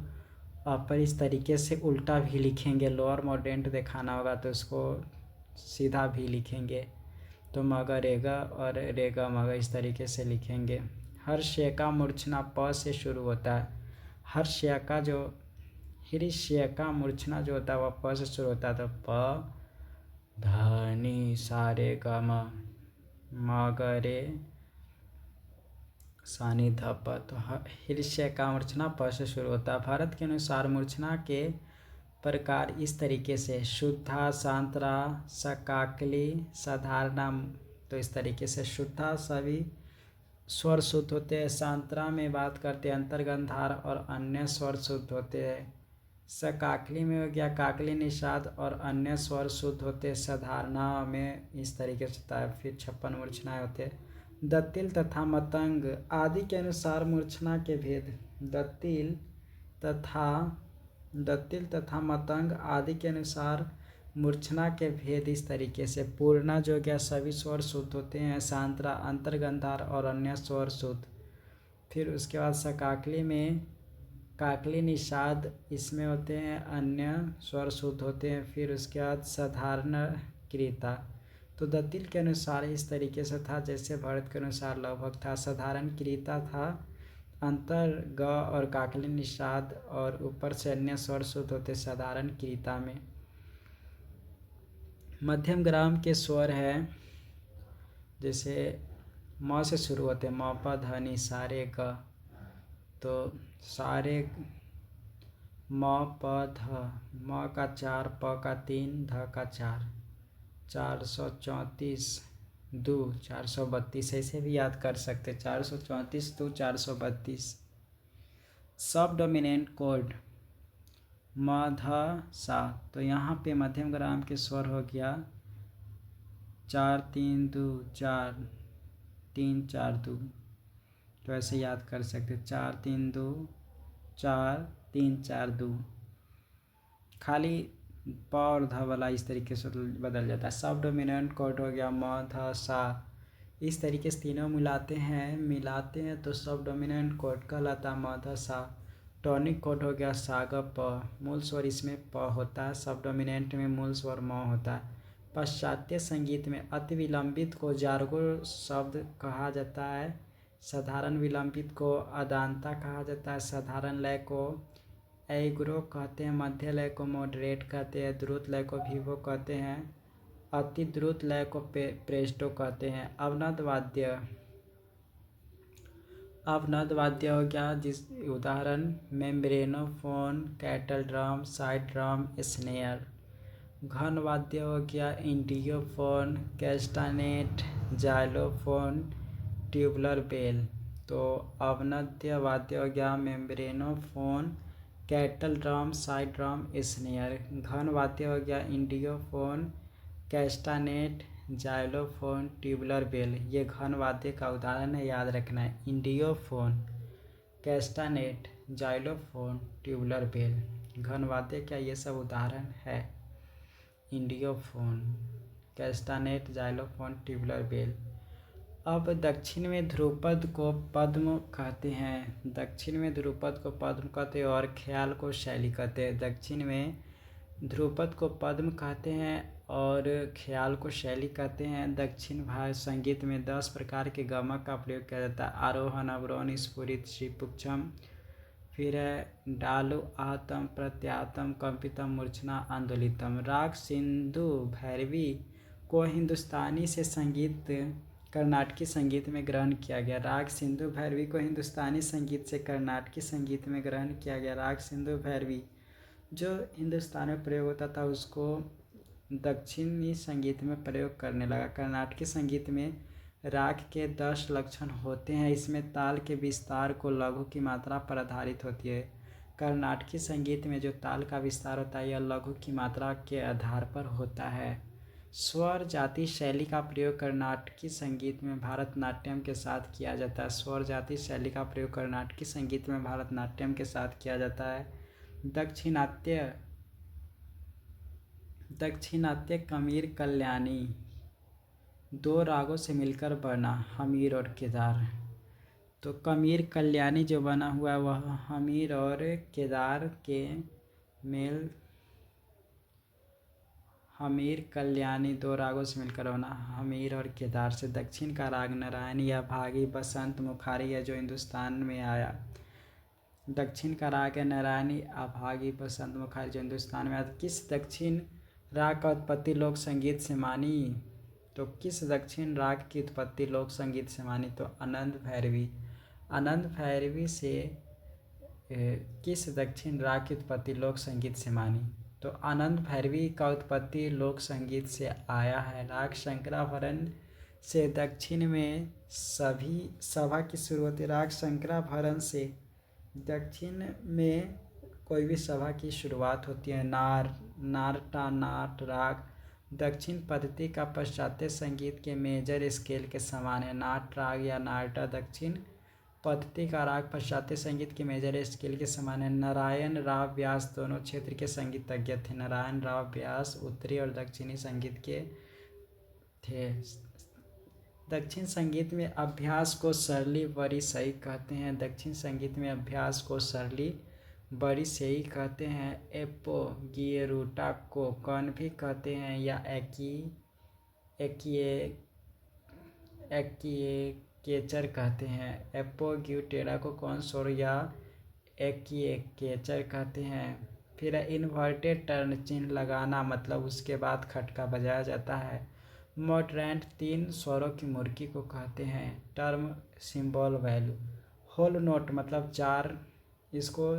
अपर इस तरीके से उल्टा भी लिखेंगे। लोअर मॉडरेंट दिखाना होगा तो उसको सीधा भी लिखेंगे, तो मगर रेगा और रेगा मगर इस तरीके से लिखेंगे। हर्ष्य का मूर्छना प से शुरू होता है। हर्ष्य का जो हृष्य का मूर्छना जो होता है वह प से शुरू होता है, तो प धनी सारे ग म ग रे सानी ध प, तो हृष्य का मूर्छना प से शुरू होता है। भारत के अनुसार मूर्छना के प्रकार इस तरीके से शुद्धा सांतरा सकाकली साधारणा, तो इस तरीके से शुद्धा सभी स्वर शुद्ध होते हैं। सांतरा में बात करते हैं अंतर्गंधार और अन्य स्वर शुद्ध होते हैं। सकाकली में हो गया काकली निषाद और अन्य स्वर शुद्ध होते। साधारणा में इस तरीके से होता है। फिर 56 मूर्छनाएं होते हैं। दत्तिल तथा मतंग आदि के अनुसार मूर्छना के भेद। दत्तिल तथा मतंग आदि के अनुसार मूर्छना के भेद इस तरीके से। पूर्णा जो गया सभी स्वर शुद्ध होते हैं। सांतरा अंतर्गंधार और अन्य स्वर शुद्ध। फिर उसके बाद सकाकली में काकली निषाद इसमें होते हैं, अन्य स्वर शुद्ध होते हैं। फिर उसके बाद साधारण क्रियता, तो दत्तिल के अनुसार इस तरीके से था जैसे भरत के अनुसार लगभग था। साधारण क्रियता था अंतर ग और काकली निषाद और ऊपर से अन्य स्वर शुद्ध होते साधारण क्रियता में। मध्यम ग्राम के स्वर है जैसे म से शुरू होते म प ध नि सारे ग, तो सारे म प ध, म का 4 प का 3 ध का 4, 434 2 432 ऐसे भी याद कर सकते। 434 2 432। सब डोमिनेंट कोड म ध सा, तो यहाँ पे मध्यम ग्राम के स्वर हो गया 4 3 2 4 3 4 2, तो ऐसे याद कर सकते 4 3 2 4 3 4 2। खाली प और ध वाला इस तरीके से बदल जाता है। सब डोमिनेंट कोड हो गया म ध सा, इस तरीके से तीनों मिलाते हैं तो सब डोमिनेंट कोड कहलाता म ध सा। टॉनिक कोड हो गया सा ग प, मूल स्वर इसमें प होता है। सब डोमिनेंट में मूल स्वर म होता है। पाश्चात्य संगीत में अति विलंबित को जार्गो शब्द कहा जाता है। साधारण विलंबित को अदांता कहा जाता है। साधारण लय को एग्रो कहते हैं, मध्य लय को मॉडरेट कहते हैं, द्रुत लय को विवो कहते हैं, अति द्रुत लय को प्रेस्टो कहते हैं। अवनद वाद्य हो गया, जिस उदाहरण membranophone, kettle drum, side drum, snare. घन वाद्य हो गया idiophone, castanet, xylophone, tubular bell. तो अवनद्य वाद्य हो गया membranophone, kettle drum, side drum, snare. घन वाद्य हो गया idiophone, castanet, xylophone, tubular bell. ये घन वाद्य का उदाहरण है, याद रखना है। Idiophone, castanet, xylophone, tubular bell. घन वाद्य क्या ये सब उदाहरण है। Idiophone, castanet, xylophone, tubular bell. अब दक्षिण में ध्रुपद को पद्म कहते हैं। दक्षिण में ध्रुपद को पद्म कहते हैं और ख्याल को शैली कहते हैं। दक्षिण में ध्रुपद को पद्म कहते हैं और ख्याल को शैली कहते हैं। दक्षिण भारत संगीत में 10 प्रकार के गमक का प्रयोग किया जाता है। आरोहण, अवरोहण, स्फुरित, शिपुक्षम, फिर है डालु, आहतम, प्रत्यातम, कंपितम, मूर्छना, आंदोलितम। राग सिंधु भैरवी को हिंदुस्तानी से कर्नाटकी संगीत में ग्रहण किया गया। राग सिंधु भैरवी को हिंदुस्तानी संगीत से कर्नाटकी संगीत में ग्रहण किया गया। राग सिंधु भैरवी जो हिंदुस्तान में प्रयोग होता था उसको दक्षिणी संगीत में प्रयोग करने लगा। कर्नाटकी संगीत में राग के 10 लक्षण होते हैं। इसमें ताल के विस्तार को लघु की मात्रा पर आधारित होती है। कर्नाटकी संगीत में जो ताल का विस्तार होता है यह लघु की मात्रा के आधार पर होता है। स्वर जाति शैली का प्रयोग कर्नाटकी संगीत में भारतनाट्यम के साथ किया जाता है। स्वर जाति शैली का प्रयोग कर्नाटकी संगीत में भारतनाट्यम के साथ किया जाता है। दक्षिणात्य कमीर कल्याणी 2 रागों से मिलकर बना, हमीर और केदार। तो कमीर कल्याणी जो बना हुआ है वह हमीर और केदार के मेल। हमीर कल्याणी 2 रागों से मिलकर बना, हमीर और केदार से। दक्षिण का राग नारायणी या भागी बसंत मुखारी है जो हिंदुस्तान में आया। दक्षिण का राग है नारायणी अभागी बसंत मुखारी जो हिंदुस्तान में आया। किस दक्षिण राग का उत्पत्ति लोक संगीत से मानी? तो किस दक्षिण राग की उत्पत्ति लोक संगीत से मानी? तो अनंत भैरवी। अनंत भैरवी से किस दक्षिण राग की उत्पत्ति लोक संगीत से मानी? तो अनंत भैरवी का उत्पत्ति लोक संगीत से आया है। राग शंकराभरण से दक्षिण में सभी सभा की शुरू होती है। राग शंकराभरण से दक्षिण में कोई भी सभा की शुरुआत होती है। नारटा नाट राग दक्षिण पद्धति का पाश्चात्य संगीत के मेजर स्केल के समान है। नाट राग या नारटा दक्षिण पद्धति का राग पाश्चात्य संगीत के मेजर स्केल के समान है। नारायण राव व्यास दोनों क्षेत्र के संगीतज्ञ थे। नारायण राव व्यास उत्तरी और दक्षिणी संगीत के थे। दक्षिण संगीत में अभ्यास को सरली बड़ी सही कहते हैं। दक्षिण संगीत में अभ्यास को सरली बड़ी सही कहते हैं। एपो गियरूटा को कौन भी कहते हैं या केचर कहते हैं। एपो ग्यूटेरा को कौन सोर या केचर कहते हैं। फिर इन्वर्टेड टर्न चिन्ह लगाना मतलब उसके बाद खटका बजाया जाता है। मॉडरेंट 3 स्वरों की मुर्की को कहते हैं। Term symbol value. Whole note मतलब 4, इसको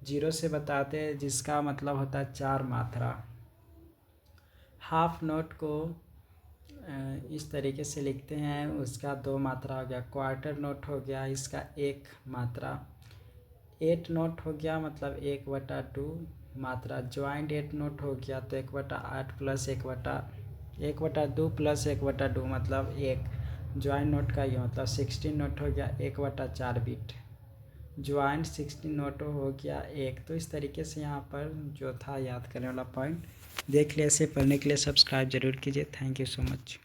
0 से बताते हैं जिसका मतलब होता है 4 मात्रा। हाफ नोट को इस तरीके से लिखते हैं, उसका 2 मात्रा हो गया। क्वार्टर नोट हो गया, इसका 1 मात्रा। 8 नोट हो गया मतलब 1/2 मात्रा। ज्वाइंट 8 नोट हो गया तो 1/8 प्लस 1/2 प्लस 1/2 मतलब 1। ज्वाइंट नोट का ये मतलब 16 नोट हो गया 1/4 बीट। ज्वाइंट 16 नोट हो गया 1। तो इस तरीके से यहाँ पर जो था याद करने वाला पॉइंट देख लिया। इसे पढ़ने के लिए सब्सक्राइब जरूर कीजिए। Thank you so much.